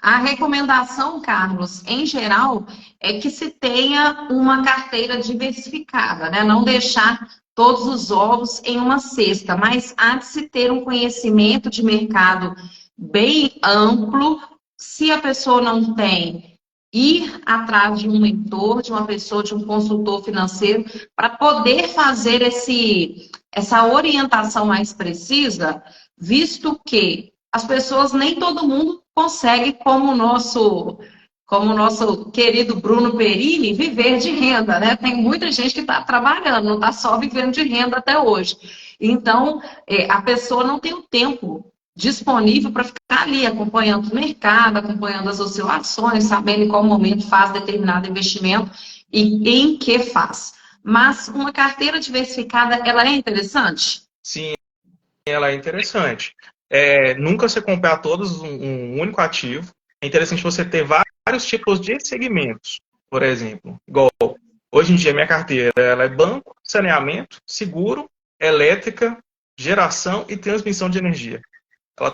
a recomendação, Carlos, em geral, é que se tenha uma carteira diversificada, né? Não deixar todos os ovos em uma cesta, mas há de se ter um conhecimento de mercado bem amplo. Se a pessoa não tem, ir atrás de um mentor, de uma pessoa, de um consultor financeiro, para poder fazer essa orientação mais precisa, visto que as pessoas, nem todo mundo consegue, como o nosso querido Bruno Perini, viver de renda, né? Tem muita gente que está trabalhando, não está só vivendo de renda até hoje. Então, a pessoa não tem o tempo disponível para ficar ali acompanhando o mercado, acompanhando as oscilações, sabendo em qual momento faz determinado investimento e em que faz. Mas uma carteira diversificada, ela é interessante? Sim, ela é interessante. Nunca você comprar todos um único ativo. É interessante você ter vários tipos de segmentos. Por exemplo, igual hoje em dia minha carteira ela é banco, saneamento, seguro, elétrica, geração e transmissão de energia. Ela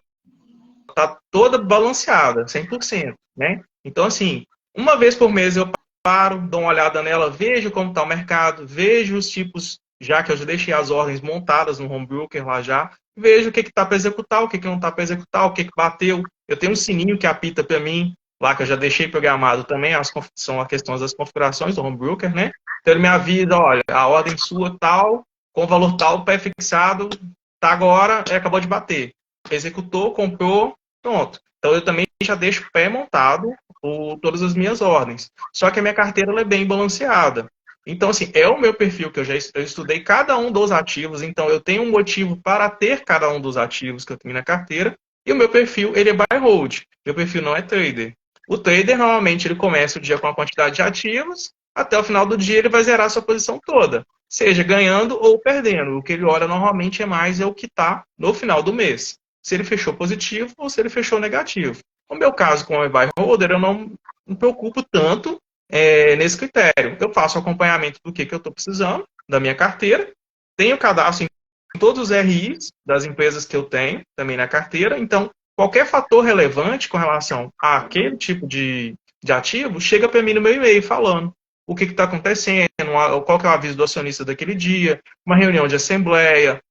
está toda balanceada, 100%, né? Então, assim, uma vez por mês eu paro, dou uma olhada nela, vejo como está o mercado, vejo os tipos, já que eu já deixei as ordens montadas no home broker lá já, vejo o que está para executar, o que não está para executar, o que bateu. Eu tenho um sininho que apita para mim, lá que eu já deixei programado também, são as questões das configurações do home broker, né? Então ele me avisa, olha, a ordem sua tal, com valor tal, pré-fixado, tá agora, acabou de bater. Executou, comprou, pronto. Então eu também já deixo pré-montado todas as minhas ordens. Só que a minha carteira ela é bem balanceada. Então, assim, é o meu perfil que eu estudei cada um dos ativos, então eu tenho um motivo para ter cada um dos ativos que eu tenho na carteira, e o meu perfil, ele é buy hold. Meu perfil não é trader. O trader, normalmente, ele começa o dia com uma quantidade de ativos, até o final do dia ele vai zerar a sua posição toda, seja ganhando ou perdendo. O que ele olha normalmente é o que está no final do mês. Se ele fechou positivo ou se ele fechou negativo. No meu caso, com o buy holder, eu não me preocupo tanto nesse critério. Eu faço acompanhamento do que eu estou precisando, da minha carteira, tenho cadastro em todos os RIs das empresas que eu tenho, também na carteira, então qualquer fator relevante com relação àquele tipo de ativo, chega para mim no meu e-mail falando o que está acontecendo, qual que é o aviso do acionista daquele dia, uma reunião de assembleia,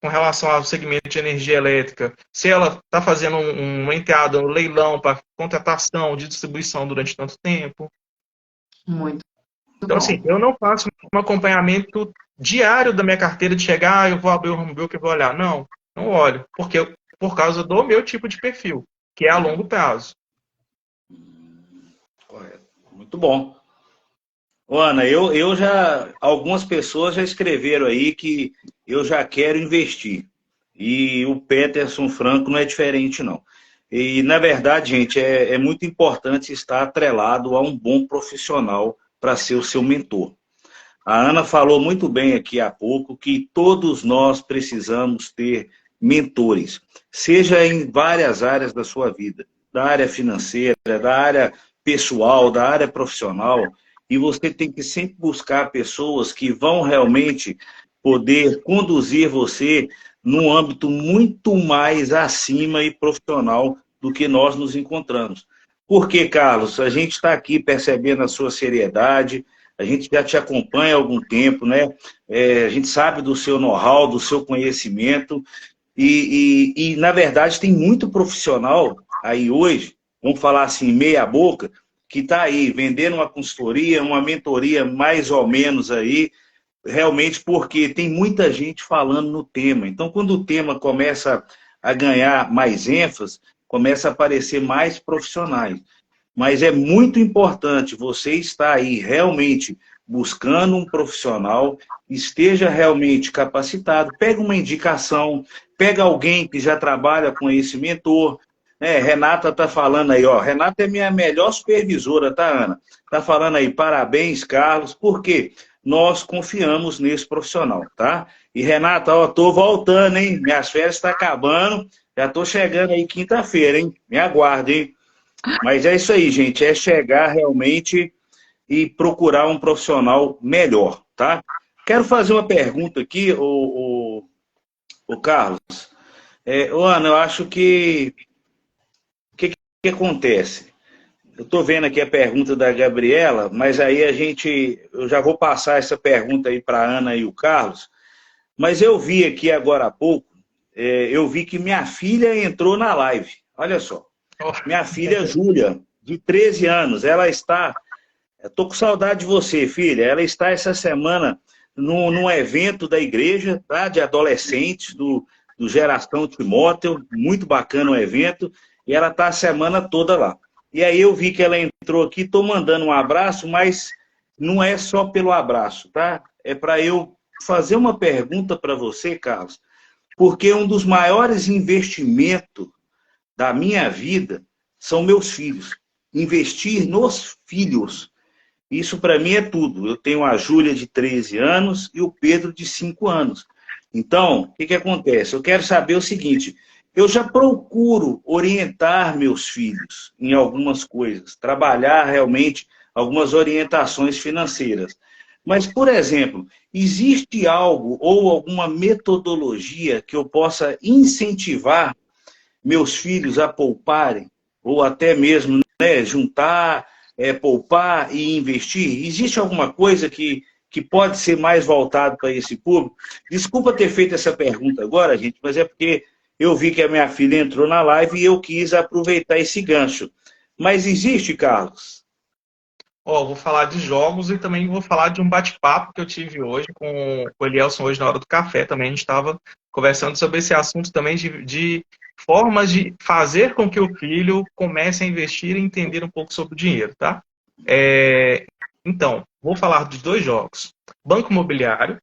com relação ao segmento de energia elétrica, se ela está fazendo uma entrada no leilão para contratação de distribuição durante tanto tempo. Muito Então, assim, eu não faço um acompanhamento diário da minha carteira de chegar, eu vou abrir o home broker e vou olhar. Não olho. Porque por causa do meu tipo de perfil, que é a longo prazo. Correto. Muito bom. Ô, Ana, algumas pessoas já escreveram aí que eu já quero investir. E o Peterson Franco não é diferente, não. E, na verdade, gente, é muito importante estar atrelado a um bom profissional para ser o seu mentor. A Ana falou muito bem aqui há pouco que todos nós precisamos ter mentores, seja em várias áreas da sua vida, da área financeira, da área pessoal, da área profissional, e você tem que sempre buscar pessoas que vão realmente poder conduzir você num âmbito muito mais acima e profissional do que nós nos encontramos. Por quê, Carlos? A gente está aqui percebendo a sua seriedade, a gente já te acompanha há algum tempo, né? A gente sabe do seu know-how, do seu conhecimento, na verdade, tem muito profissional aí hoje, vamos falar assim, meia boca, que está aí vendendo uma consultoria, uma mentoria mais ou menos aí, realmente porque tem muita gente falando no tema. Então, quando o tema começa a ganhar mais ênfase, começa a aparecer mais profissionais. Mas é muito importante você estar aí realmente buscando um profissional, esteja realmente capacitado, pega uma indicação, pega alguém que já trabalha com esse mentor. Renata está falando aí, ó. Renata é minha melhor supervisora, tá, Ana? Está falando aí, parabéns, Carlos, porque nós confiamos nesse profissional, tá? E Renata, ó, tô voltando, hein? Minhas férias estão acabando, já tô chegando aí quinta-feira, hein? Me aguarde, hein? Mas é isso aí, gente, é chegar realmente e procurar um profissional melhor, tá? Quero fazer uma pergunta aqui, o Carlos. Ana, eu acho que... O que acontece? Eu estou vendo aqui a pergunta da Gabriela, mas aí eu já vou passar essa pergunta aí para a Ana e o Carlos, mas eu vi aqui agora há pouco, eu vi que minha filha entrou na live, olha só. Minha filha Júlia, de 13 anos, ela está... Estou com saudade de você, filha. Ela está essa semana num evento da igreja, tá? De adolescentes, do Geração Timóteo. Muito bacana o evento. E ela está a semana toda lá. E aí eu vi que ela entrou aqui, estou mandando um abraço, mas não é só pelo abraço, tá? É para eu fazer uma pergunta para você, Carlos, porque um dos maiores investimentos da minha vida são meus filhos. Investir nos filhos. Isso para mim é tudo. Eu tenho a Júlia de 13 anos e o Pedro de 5 anos. Então, o que acontece? Eu quero saber o seguinte, eu já procuro orientar meus filhos em algumas coisas, trabalhar realmente algumas orientações financeiras. Mas, por exemplo, existe algo ou alguma metodologia que eu possa incentivar meus filhos a pouparem, ou até mesmo, né, juntar, poupar e investir? Existe alguma coisa que pode ser mais voltado para esse público? Desculpa ter feito essa pergunta agora, gente, mas é porque eu vi que a minha filha entrou na live e eu quis aproveitar esse gancho. Mas existe, Carlos? Vou falar de jogos e também vou falar de um bate-papo que eu tive hoje com o Elielson, hoje na hora do café também. A gente estava conversando sobre esse assunto também de formas de fazer com que o filho comece a investir e entender um pouco sobre o dinheiro, tá? Então, vou falar de 2 jogos. Banco Imobiliário,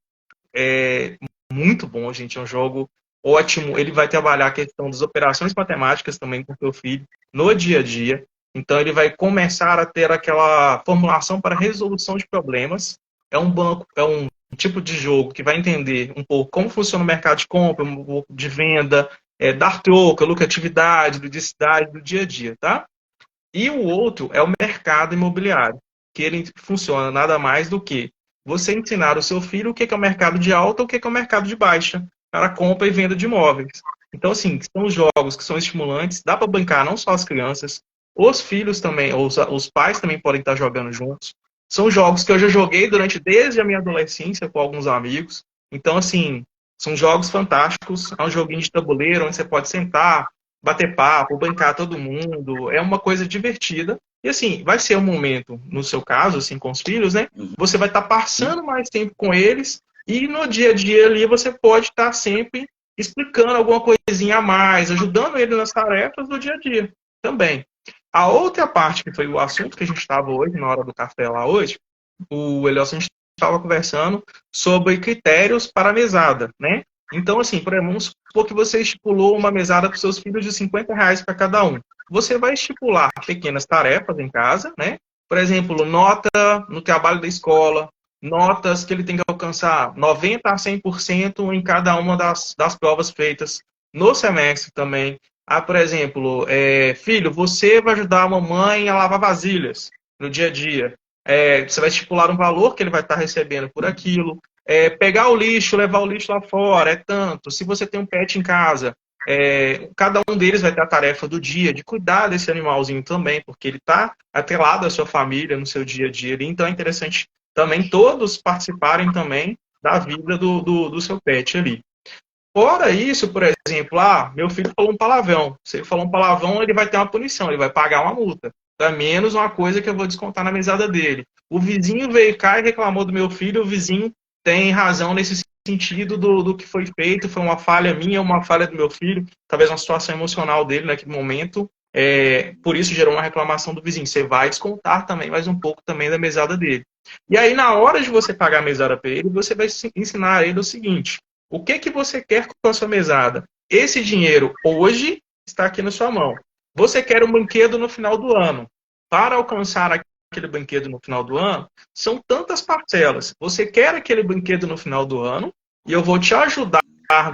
é muito bom, gente, é um jogo ótimo. Ele vai trabalhar a questão das operações matemáticas também com o seu filho no dia a dia. Então, ele vai começar a ter aquela formulação para resolução de problemas. É um tipo de jogo que vai entender um pouco como funciona o mercado de compra, um pouco de venda, dar troca, lucratividade, ludicidade do dia a dia, tá? E o outro é o mercado imobiliário, que ele funciona nada mais do que você ensinar o seu filho o que é o mercado de alta, o que é o mercado de baixa, para compra e venda de imóveis. Então, assim, são jogos que são estimulantes, dá para bancar não só as crianças, os filhos também, os pais também podem estar jogando juntos. São jogos que eu já joguei desde a minha adolescência com alguns amigos. Então, assim, são jogos fantásticos. É um joguinho de tabuleiro onde você pode sentar, bater papo, bancar todo mundo. É uma coisa divertida. E, assim, vai ser um momento, no seu caso, assim, com os filhos, né? Você vai estar passando mais tempo com eles e no dia a dia ali você pode estar sempre explicando alguma coisinha a mais, ajudando ele nas tarefas do dia a dia também. A outra parte, que foi o assunto que a gente estava hoje, na hora do café lá hoje, o Elielson, a gente estava conversando sobre critérios para a mesada, né? Então, assim, por exemplo, vamos supor que você estipulou uma mesada para os seus filhos de R$ 50 para cada um. Você vai estipular pequenas tarefas em casa, né? Por exemplo, nota no trabalho da escola, notas que ele tem que alcançar 90% a 100% em cada uma das provas feitas no semestre também. Por exemplo, filho, você vai ajudar a mamãe a lavar vasilhas no dia a dia. Você vai estipular um valor que ele vai estar recebendo por aquilo. Pegar o lixo, levar o lixo lá fora, é tanto. Se você tem um pet em casa, cada um deles vai ter a tarefa do dia de cuidar desse animalzinho também, porque ele está atrelado à sua família no seu dia a dia. Então é interessante também todos participarem também da vida do seu pet ali. Fora isso, por exemplo, meu filho falou um palavrão. Se ele falou um palavrão, ele vai ter uma punição, ele vai pagar uma multa. Então, é menos uma coisa que eu vou descontar na mesada dele. O vizinho veio cá e reclamou do meu filho, o vizinho tem razão nesse sentido do que foi feito, foi uma falha minha, uma falha do meu filho, talvez uma situação emocional dele naquele momento, por isso gerou uma reclamação do vizinho. Você vai descontar também mais um pouco também da mesada dele. E aí, na hora de você pagar a mesada para ele, você vai ensinar a ele o seguinte: o que você quer com a sua mesada? Esse dinheiro hoje está aqui na sua mão. Você quer um brinquedo no final do ano. Para alcançar aquele brinquedo no final do ano, são tantas parcelas. Você quer aquele brinquedo no final do ano e eu vou te ajudar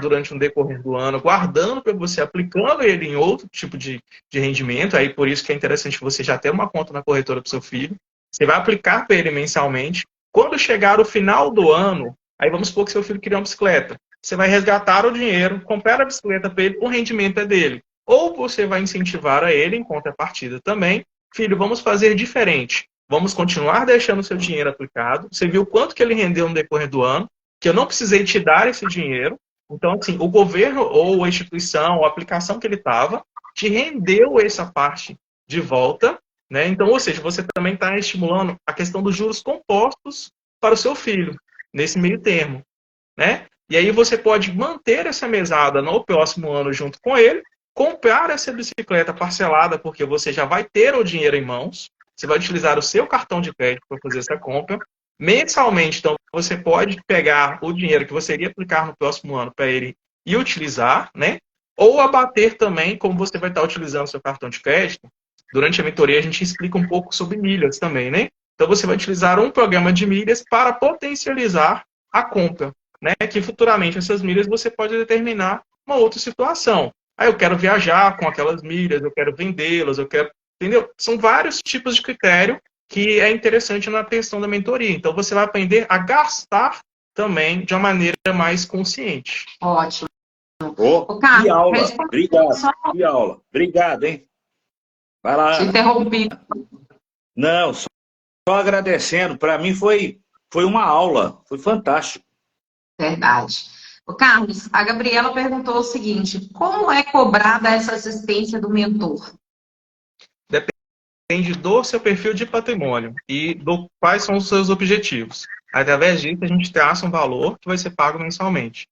durante um decorrer do ano, guardando para você, aplicando ele em outro tipo de rendimento. Aí por isso que é interessante você já ter uma conta na corretora para o seu filho. Você vai aplicar para ele mensalmente. Quando chegar o final do ano, aí vamos supor que seu filho queria uma bicicleta. Você vai resgatar o dinheiro, comprar a bicicleta para ele, o rendimento é dele. Ou você vai incentivar a ele, em contrapartida também: filho, vamos fazer diferente. Vamos continuar deixando o seu dinheiro aplicado. Você viu quanto que ele rendeu no decorrer do ano, que eu não precisei te dar esse dinheiro. Então, assim, o governo ou a instituição, ou a aplicação que ele estava, te rendeu essa parte de volta, né? Então, ou seja, você também está estimulando a questão dos juros compostos para o seu filho, nesse meio termo, né? E aí você pode manter essa mesada no próximo ano junto com ele, comprar essa bicicleta parcelada, porque você já vai ter o dinheiro em mãos, você vai utilizar o seu cartão de crédito para fazer essa compra. Mensalmente, então, você pode pegar o dinheiro que você iria aplicar no próximo ano para ele e utilizar, né? Ou abater também, como você vai estar utilizando o seu cartão de crédito. Durante a mentoria, a gente explica um pouco sobre milhas também, né? Então, você vai utilizar um programa de milhas para potencializar a compra, né? Que futuramente essas milhas você pode determinar uma outra situação. Eu quero viajar com aquelas milhas, eu quero vendê-las, eu quero... Entendeu? São vários tipos de critério que é interessante na questão da mentoria. Então, você vai aprender a gastar também de uma maneira mais consciente. Ótimo. Que aula. Obrigado. Que aula. Obrigado, hein? Vai lá. Te interrompi. Não, só agradecendo. Para mim foi uma aula. Foi fantástico. Verdade. Carlos, a Gabriela perguntou o seguinte: como é cobrada essa assistência do mentor? Depende do seu perfil de patrimônio e quais são os seus objetivos. Através disso, a gente traça um valor que vai ser pago mensalmente.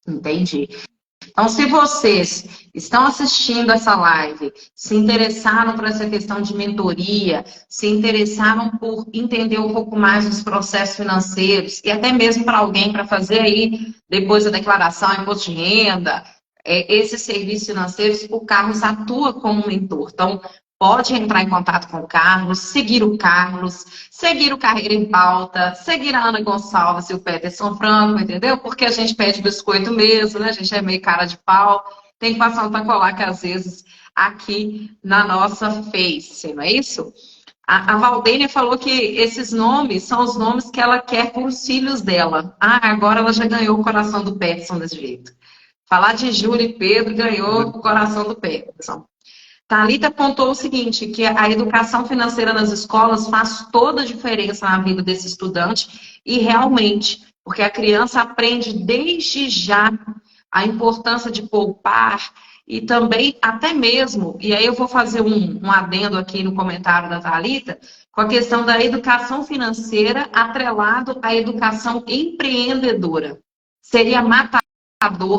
Entendi. Então, se vocês estão assistindo essa live, se interessaram por essa questão de mentoria, se interessaram por entender um pouco mais dos processos financeiros, e até mesmo para alguém para fazer aí, depois da declaração, imposto de renda, esses serviços financeiros, o Carlos atua como mentor. Então, pode entrar em contato com o Carlos, seguir o Carreira em Pauta, seguir a Ana Gonçalves e o Peterson Franco, entendeu? Porque a gente pede biscoito mesmo, né? A gente é meio cara de pau, tem que passar um tacolac às vezes aqui na nossa Face, não é isso? A Valdênia falou que esses nomes são os nomes que ela quer para os filhos dela. Agora ela já ganhou o coração do Peterson desse jeito. Falar de Júlia e Pedro ganhou o coração do Peterson. Thalita apontou o seguinte, que a educação financeira nas escolas faz toda a diferença na vida desse estudante e realmente, porque a criança aprende desde já a importância de poupar e também, até mesmo, e aí eu vou fazer um adendo aqui no comentário da Thalita, com a questão da educação financeira atrelado à educação empreendedora. Seria matar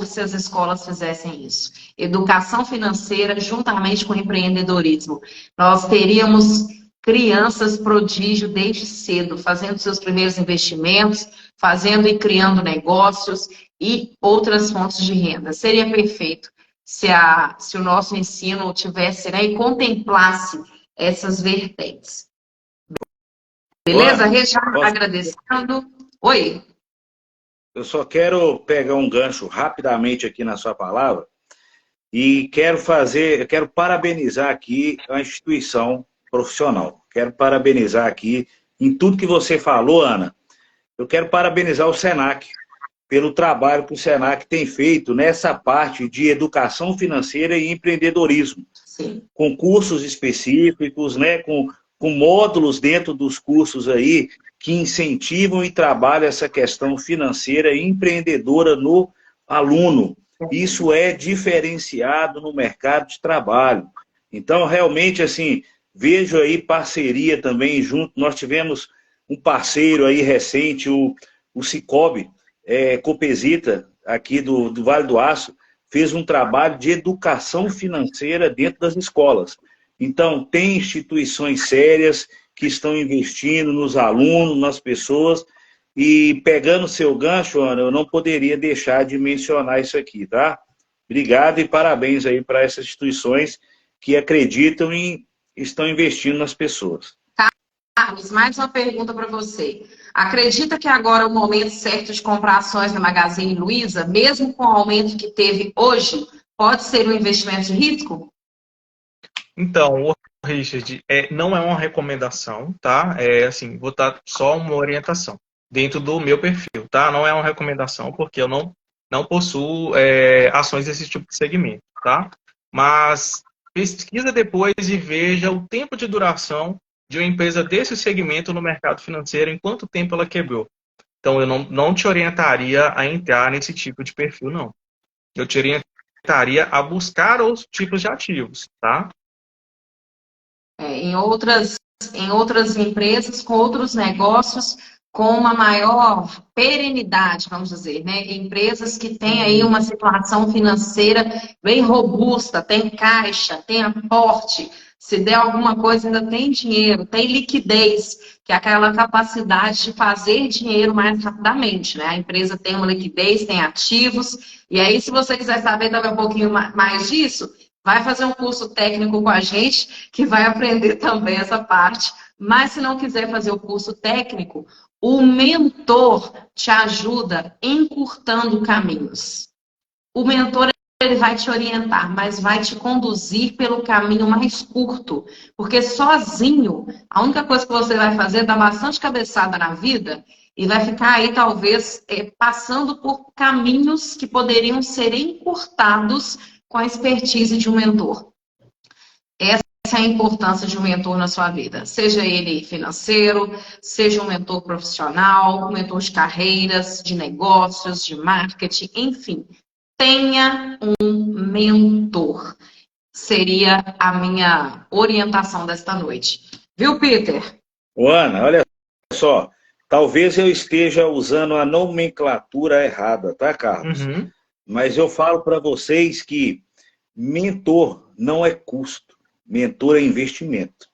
se as escolas fizessem isso. Educação financeira juntamente com empreendedorismo. Nós teríamos crianças prodígio desde cedo, fazendo seus primeiros investimentos, fazendo e criando negócios e outras fontes de renda. Seria perfeito se o nosso ensino tivesse, né, e contemplasse essas vertentes. Beleza? Regiane, agradecendo. Oi. Eu só quero pegar um gancho rapidamente aqui na sua palavra e quero parabenizar aqui a instituição profissional. Quero parabenizar aqui em tudo que você falou, Ana. Eu quero parabenizar o Senac pelo trabalho que o Senac tem feito nessa parte de educação financeira e empreendedorismo. Sim. Com cursos específicos, né, com módulos dentro dos cursos aí que incentivam e trabalham essa questão financeira e empreendedora no aluno. Isso é diferenciado no mercado de trabalho. Então, realmente, assim, vejo aí parceria também junto. Nós tivemos um parceiro aí recente, o Cicobi, Copesita, aqui do Vale do Aço, fez um trabalho de educação financeira dentro das escolas. Então, tem instituições sérias que estão investindo nos alunos, nas pessoas, e pegando seu gancho, Ana, eu não poderia deixar de mencionar isso aqui, tá? Obrigado e parabéns aí para essas instituições que acreditam e estão investindo nas pessoas. Carlos, mais uma pergunta para você. Acredita que agora é o momento certo de comprar ações na Magazine Luiza, mesmo com o aumento que teve hoje, pode ser um investimento de risco? Então, Richard, não é uma recomendação, tá? Assim, vou dar só uma orientação dentro do meu perfil, tá? Não é uma recomendação porque eu não possuo ações desse tipo de segmento, tá? Mas pesquisa depois e veja o tempo de duração de uma empresa desse segmento no mercado financeiro, em quanto tempo ela quebrou. Então, eu não te orientaria a entrar nesse tipo de perfil, não. Eu te orientaria a buscar outros tipos de ativos, tá? Em outras empresas, com outros negócios, com uma maior perenidade, vamos dizer, né? Empresas que têm aí uma situação financeira bem robusta, tem caixa, tem aporte, se der alguma coisa ainda tem dinheiro, tem liquidez, que é aquela capacidade de fazer dinheiro mais rapidamente, né? A empresa tem uma liquidez, tem ativos, e aí se você quiser saber também um pouquinho mais disso, vai fazer um curso técnico com a gente, que vai aprender também essa parte. Mas se não quiser fazer o curso técnico, o mentor te ajuda encurtando caminhos. O mentor, ele vai te orientar, mas vai te conduzir pelo caminho mais curto. Porque sozinho, a única coisa que você vai fazer é dar bastante cabeçada na vida e vai ficar aí, talvez, passando por caminhos que poderiam ser encurtados com a expertise de um mentor. Essa é a importância de um mentor na sua vida. Seja ele financeiro, seja um mentor profissional, um mentor de carreiras, de negócios, de marketing, enfim. Tenha um mentor. Seria a minha orientação desta noite. Viu, Peter? Ana, olha só. Talvez eu esteja usando a nomenclatura errada, tá, Carlos? Uhum. Mas eu falo para vocês que mentor não é custo, mentor é investimento.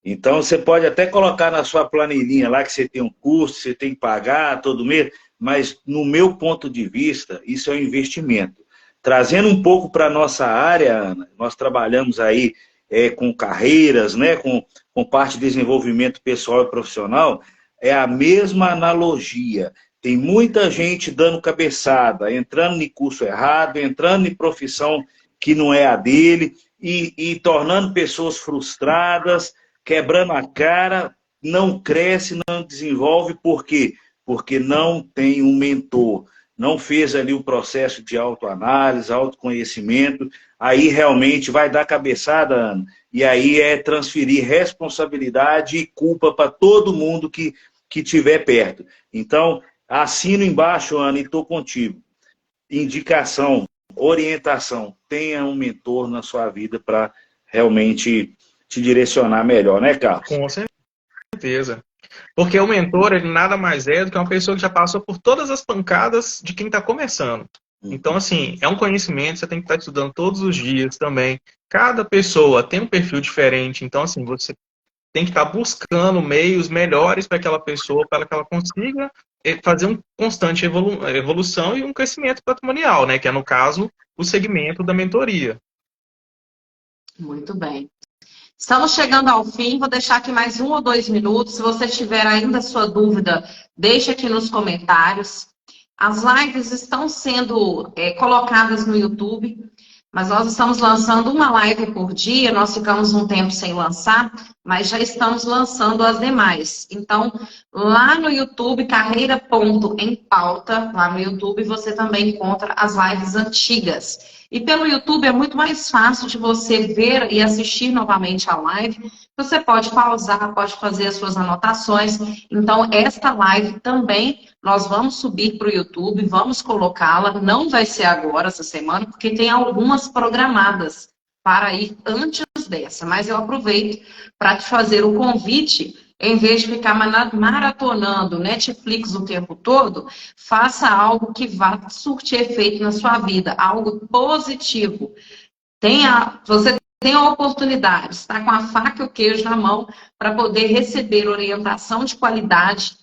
Então, você pode até colocar na sua planilhinha lá que você tem um custo, você tem que pagar todo mês, mas no meu ponto de vista, isso é um investimento. Trazendo um pouco para a nossa área, Ana, nós trabalhamos aí com carreiras, né, com parte de desenvolvimento pessoal e profissional, é a mesma analogia. Tem muita gente dando cabeçada, entrando em curso errado, entrando em profissão que não é a dele e tornando pessoas frustradas, quebrando a cara, não cresce, não desenvolve. Por quê? Porque não tem um mentor, não fez ali o processo de autoanálise, autoconhecimento, aí realmente vai dar cabeçada, Ana, e aí é transferir responsabilidade e culpa para todo mundo que estiver perto. Então, assino embaixo, Ana, e estou contigo. Indicação, orientação, tenha um mentor na sua vida para realmente te direcionar melhor, né, Carlos? Com certeza. Porque o mentor, ele nada mais é do que uma pessoa que já passou por todas as pancadas de quem está começando. Então, assim, é um conhecimento, você tem que estar estudando todos os dias também. Cada pessoa tem um perfil diferente, então, assim, você tem que estar buscando meios melhores para aquela pessoa, para que ela consiga fazer uma constante evolução e um crescimento patrimonial, né? Que é, no caso, o segmento da mentoria. Muito bem. Estamos chegando ao fim, vou deixar aqui mais 1 ou 2 minutos. Se você tiver ainda sua dúvida, deixe aqui nos comentários. As lives estão sendo colocadas no YouTube, mas nós estamos lançando uma live por dia, nós ficamos um tempo sem lançar, mas já estamos lançando as demais. Então, lá no YouTube, carreira.empauta, lá no YouTube você também encontra as lives antigas. E pelo YouTube é muito mais fácil de você ver e assistir novamente a live. Você pode pausar, pode fazer as suas anotações. Então, esta live também nós vamos subir para o YouTube, vamos colocá-la. Não vai ser agora, essa semana, porque tem algumas programadas para ir antes dessa. Mas eu aproveito para te fazer o convite. Em vez de ficar maratonando Netflix o tempo todo, faça algo que vá surtir efeito na sua vida, algo positivo. Você tem a oportunidade, está com a faca e o queijo na mão para poder receber orientação de qualidade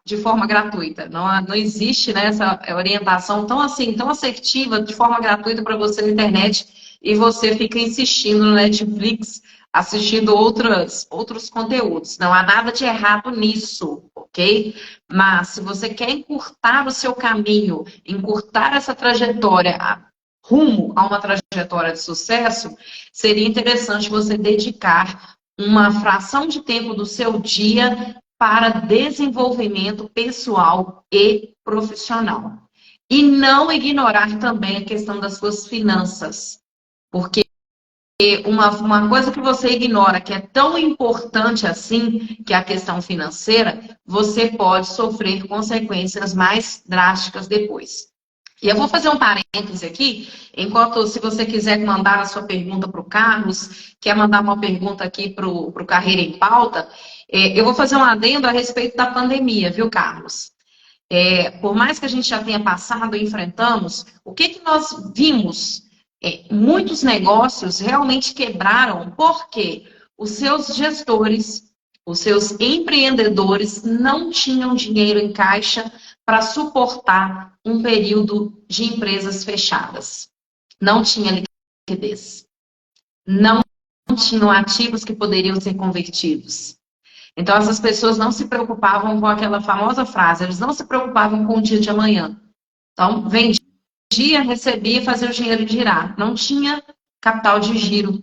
de forma gratuita. Não existe, né, essa orientação tão assertiva, de forma gratuita para você na internet, e você fica insistindo no Netflix, assistindo outros conteúdos. Não há nada de errado nisso, ok? Mas se você quer encurtar o seu caminho, encurtar essa trajetória rumo a uma trajetória de sucesso, seria interessante você dedicar uma fração de tempo do seu dia para desenvolvimento pessoal e profissional. E não ignorar também a questão das suas finanças, porque uma coisa que você ignora, que é tão importante assim, que é a questão financeira, você pode sofrer consequências mais drásticas depois. E eu vou fazer um parêntese aqui, se você quiser mandar a sua pergunta para o Carlos, quer mandar uma pergunta aqui para o Carreira em Pauta, eu vou fazer um adendo a respeito da pandemia, viu, Carlos? Por mais que a gente já tenha passado e enfrentamos, o que nós vimos? Muitos negócios realmente quebraram porque os seus gestores, os seus empreendedores não tinham dinheiro em caixa para suportar um período de empresas fechadas. Não tinha liquidez. Não tinham ativos que poderiam ser convertidos. Então, essas pessoas não se preocupavam com aquela famosa frase, eles não se preocupavam com o dia de amanhã. Então, vendia, recebia e fazia o dinheiro girar. Não tinha capital de giro,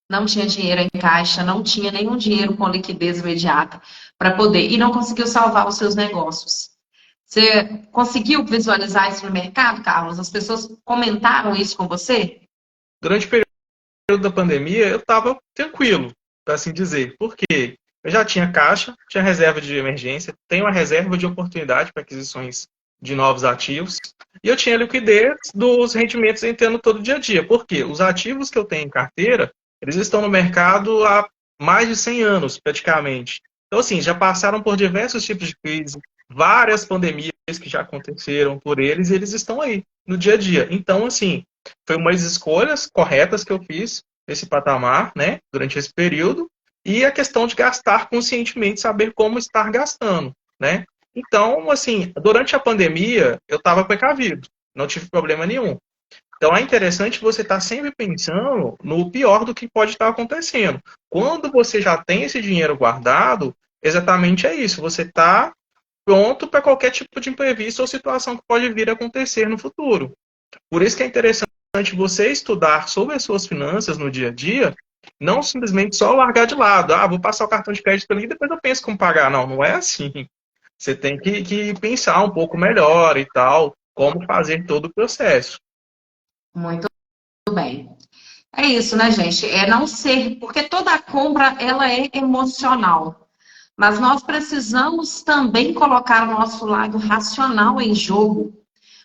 não tinha dinheiro em caixa, não tinha nenhum dinheiro com liquidez imediata para poder. E não conseguiu salvar os seus negócios. Você conseguiu visualizar isso no mercado, Carlos? As pessoas comentaram isso com você? Durante o período da pandemia, eu estava tranquilo, para assim dizer. Por quê? Eu já tinha caixa, tinha reserva de emergência, tenho uma reserva de oportunidade para aquisições de novos ativos, e eu tinha liquidez dos rendimentos entrando todo dia a dia. Por quê? Os ativos que eu tenho em carteira, eles estão no mercado há mais de 100 anos, praticamente. Então, assim, já passaram por diversos tipos de crise, várias pandemias que já aconteceram por eles, e eles estão aí, no dia a dia. Então, assim, foi umas escolhas corretas que eu fiz nesse patamar, né, durante esse período, e a questão de gastar conscientemente, saber como estar gastando, né? Então, assim, durante a pandemia, eu estava precavido, não tive problema nenhum. Então, é interessante você estar sempre pensando no pior do que pode estar acontecendo. Quando você já tem esse dinheiro guardado, exatamente é isso, você está pronto para qualquer tipo de imprevisto ou situação que pode vir a acontecer no futuro. Por isso que é interessante você estudar sobre as suas finanças no dia a dia, não simplesmente só largar de lado. Vou passar o cartão de crédito ali e depois eu penso como pagar. Não, não é assim. Você tem que pensar um pouco melhor e tal, como fazer todo o processo. Muito bem. É isso, né, gente? Não ser... Porque toda compra, ela é emocional. Mas nós precisamos também colocar o nosso lado racional em jogo.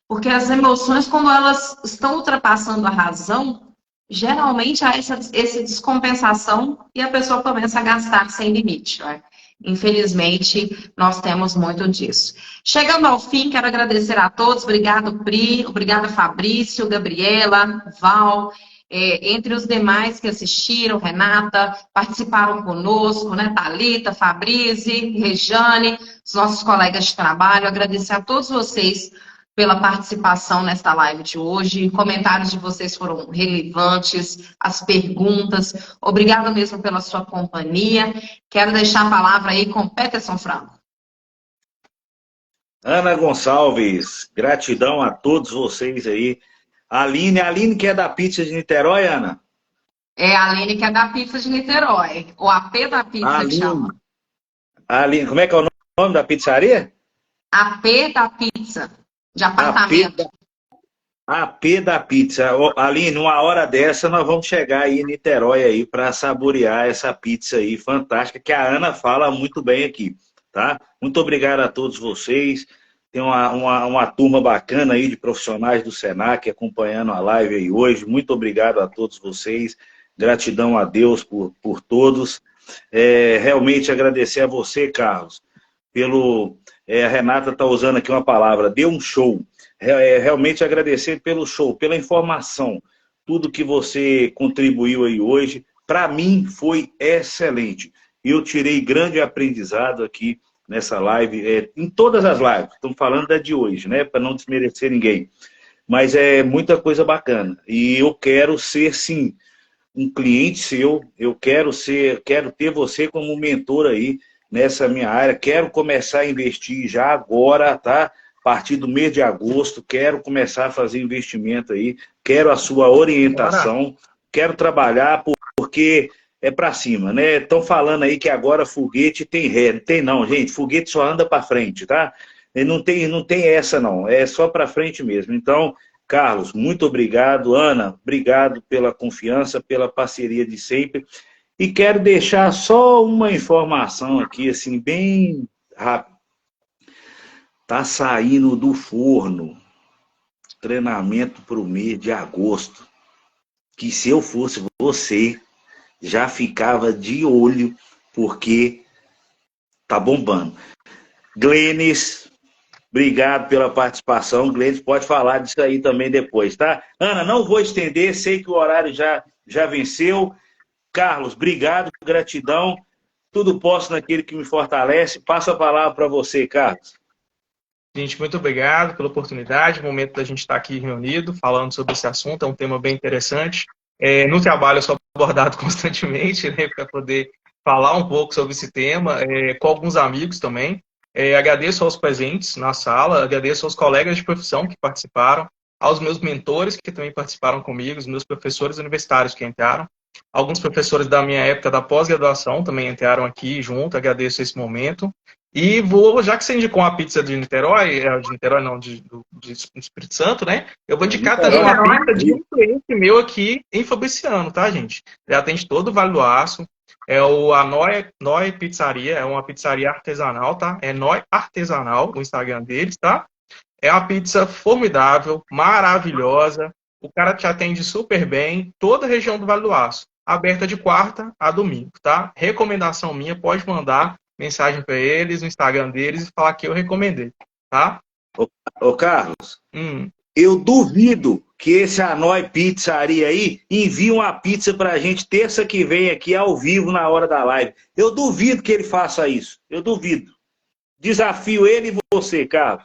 Porque as emoções, quando elas estão ultrapassando a razão, geralmente há essa descompensação e a pessoa começa a gastar sem limite. Né? Infelizmente, nós temos muito disso. Chegando ao fim, quero agradecer a todos. Obrigado, Pri. Obrigada, Fabrício, Gabriela, Val. Entre os demais que assistiram, Renata, participaram conosco, né? Thalita, Fabrizi, Rejane, os nossos colegas de trabalho. Agradecer a todos vocês pela participação nesta live de hoje. Comentários de vocês foram relevantes, as perguntas. Obrigada mesmo pela sua companhia. Quero deixar a palavra aí com Peterson Franco. Ana Gonçalves, gratidão a todos vocês aí. Aline que é da pizza de Niterói, Ana? É a Aline que é da pizza de Niterói. O AP da pizza Aline. que chama. Aline, como é que é o nome da pizzaria? AP da pizza. De apartamento. AP da pizza. Aline, uma hora dessa nós vamos chegar aí em Niterói aí para saborear essa pizza aí fantástica que a Ana fala muito bem aqui, tá? Muito obrigado a todos vocês. Tem uma turma bacana aí de profissionais do Senac acompanhando a live aí hoje. Muito obrigado a todos vocês. Gratidão a Deus por todos. Realmente agradecer a você, Carlos, pelo... a Renata está usando aqui uma palavra, deu um show. Realmente agradecer pelo show, pela informação, tudo que você contribuiu aí hoje, para mim foi excelente. Eu tirei grande aprendizado aqui nessa live, em todas as lives, estamos falando da de hoje, né? Para não desmerecer ninguém. Mas é muita coisa bacana. E eu quero ser, sim, um cliente seu, eu quero ter você como mentor aí, nessa minha área, quero começar a investir já agora, tá? A partir do mês de agosto, quero começar a fazer investimento aí, quero a sua orientação, quero trabalhar porque é para cima, né? Estão falando aí que agora foguete tem ré, não tem não, gente, foguete só anda para frente, tá? Não tem essa não, é só para frente mesmo. Então, Carlos, muito obrigado, Ana, obrigado pela confiança, pela parceria de sempre. E quero deixar só uma informação aqui, assim, bem rápido. Tá saindo do forno treinamento para o mês de agosto. Que se eu fosse você, já ficava de olho, porque tá bombando. Glenis, obrigado pela participação. Glenis pode falar disso aí também depois, tá? Ana, não vou estender, sei que o horário já venceu. Carlos, obrigado, gratidão. Tudo posso naquele que me fortalece. Passo a palavra para você, Carlos. Gente, muito obrigado pela oportunidade, o momento da gente estar aqui reunido, falando sobre esse assunto, é um tema bem interessante. No trabalho eu sou abordado constantemente, né, para poder falar um pouco sobre esse tema, com alguns amigos também. Agradeço aos presentes na sala, agradeço aos colegas de profissão que participaram, aos meus mentores que também participaram comigo, os meus professores universitários que entraram. Alguns professores da minha época da pós-graduação também entraram aqui junto, agradeço esse momento. E já que você indicou uma pizza de Niterói, do Espírito Santo, né? Eu vou indicar também uma pizza de um cliente meu aqui em Fabriciano, tá, gente? Ele atende todo o Vale do Aço. É a Noi Pizzaria, é uma pizzaria artesanal, tá? É Noi Artesanal, o Instagram deles, tá? É uma pizza formidável, maravilhosa. O cara te atende super bem, toda a região do Vale do Aço. Aberta de quarta a domingo, tá? Recomendação minha, pode mandar mensagem para eles, no Instagram deles, e falar que eu recomendei, tá? Ô Carlos, eu duvido que esse Hanoi Pizzaria aí envie uma pizza pra gente terça que vem aqui ao vivo na hora da live. Eu duvido que ele faça isso. Eu duvido. Desafio ele e você, Carlos.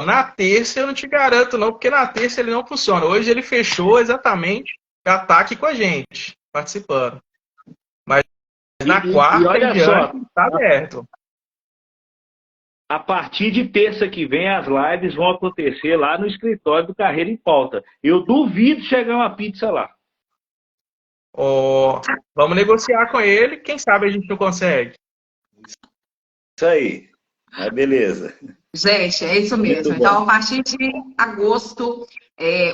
Na terça eu não te garanto não, porque na terça ele não funciona. Hoje ele fechou exatamente para estar aqui com a gente, participando. Mas na quarta olha só, está aberto. A partir de terça que vem as lives vão acontecer lá no escritório do Carreira em Pauta. Eu duvido chegar uma pizza lá. Vamos negociar com ele, quem sabe a gente não consegue. Isso aí. Mas beleza. Gente, é isso mesmo. Então, a partir de agosto,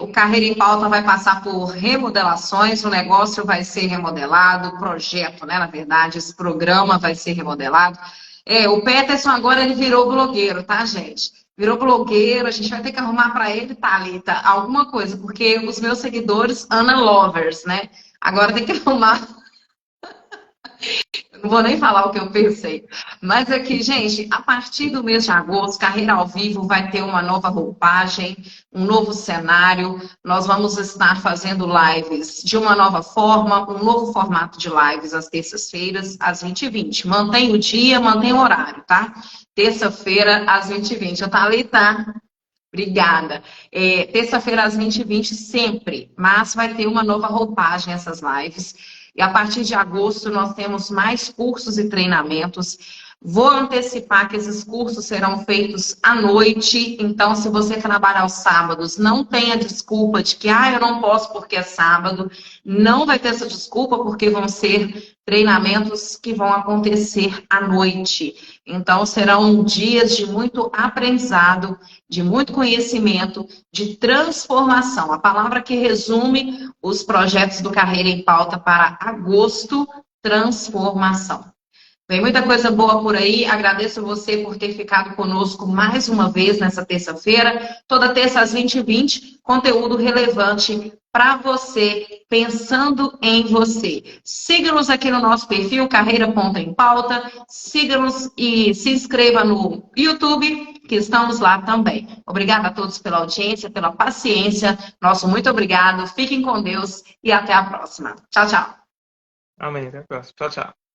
o Carreira em Pauta vai passar por remodelações, o negócio vai ser remodelado, o projeto, né, na verdade, esse programa vai ser remodelado. O Peterson agora ele virou blogueiro, tá, gente? Virou blogueiro, a gente vai ter que arrumar para ele, Thalita, alguma coisa, porque os meus seguidores, Ana Lovers, né? Agora tem que arrumar Não vou nem falar o que eu pensei. Mas aqui, gente, a partir do mês de agosto, Carreira ao Vivo vai ter uma nova roupagem, um novo cenário. Nós vamos estar fazendo lives de uma nova forma, um novo formato de lives às terças-feiras, às 20h20. Mantém o dia, mantém o horário, tá? Terça-feira, às 20h20. A Thalita, obrigada. Terça-feira, às 20h20, sempre. Mas vai ter uma nova roupagem essas lives. E a partir de agosto nós temos mais cursos e treinamentos. Vou antecipar que esses cursos serão feitos à noite. Então, se você trabalhar aos sábados, não tenha desculpa de que eu não posso porque é sábado. Não vai ter essa desculpa, porque vão ser treinamentos que vão acontecer à noite. Então, serão dias de muito aprendizado, de muito conhecimento, de transformação. A palavra que resume os projetos do Carreira em Pauta para agosto, transformação. Vem muita coisa boa por aí. Agradeço você por ter ficado conosco mais uma vez nessa terça-feira. Toda terça às 20h20, conteúdo relevante para você, pensando em você. Siga-nos aqui no nosso perfil, Carreira Ponta em Pauta. Siga-nos e se inscreva no YouTube, que estamos lá também. Obrigada a todos pela audiência, pela paciência. Nosso muito obrigado. Fiquem com Deus e até a próxima. Tchau, tchau. Amém. Até a próxima. Tchau, tchau.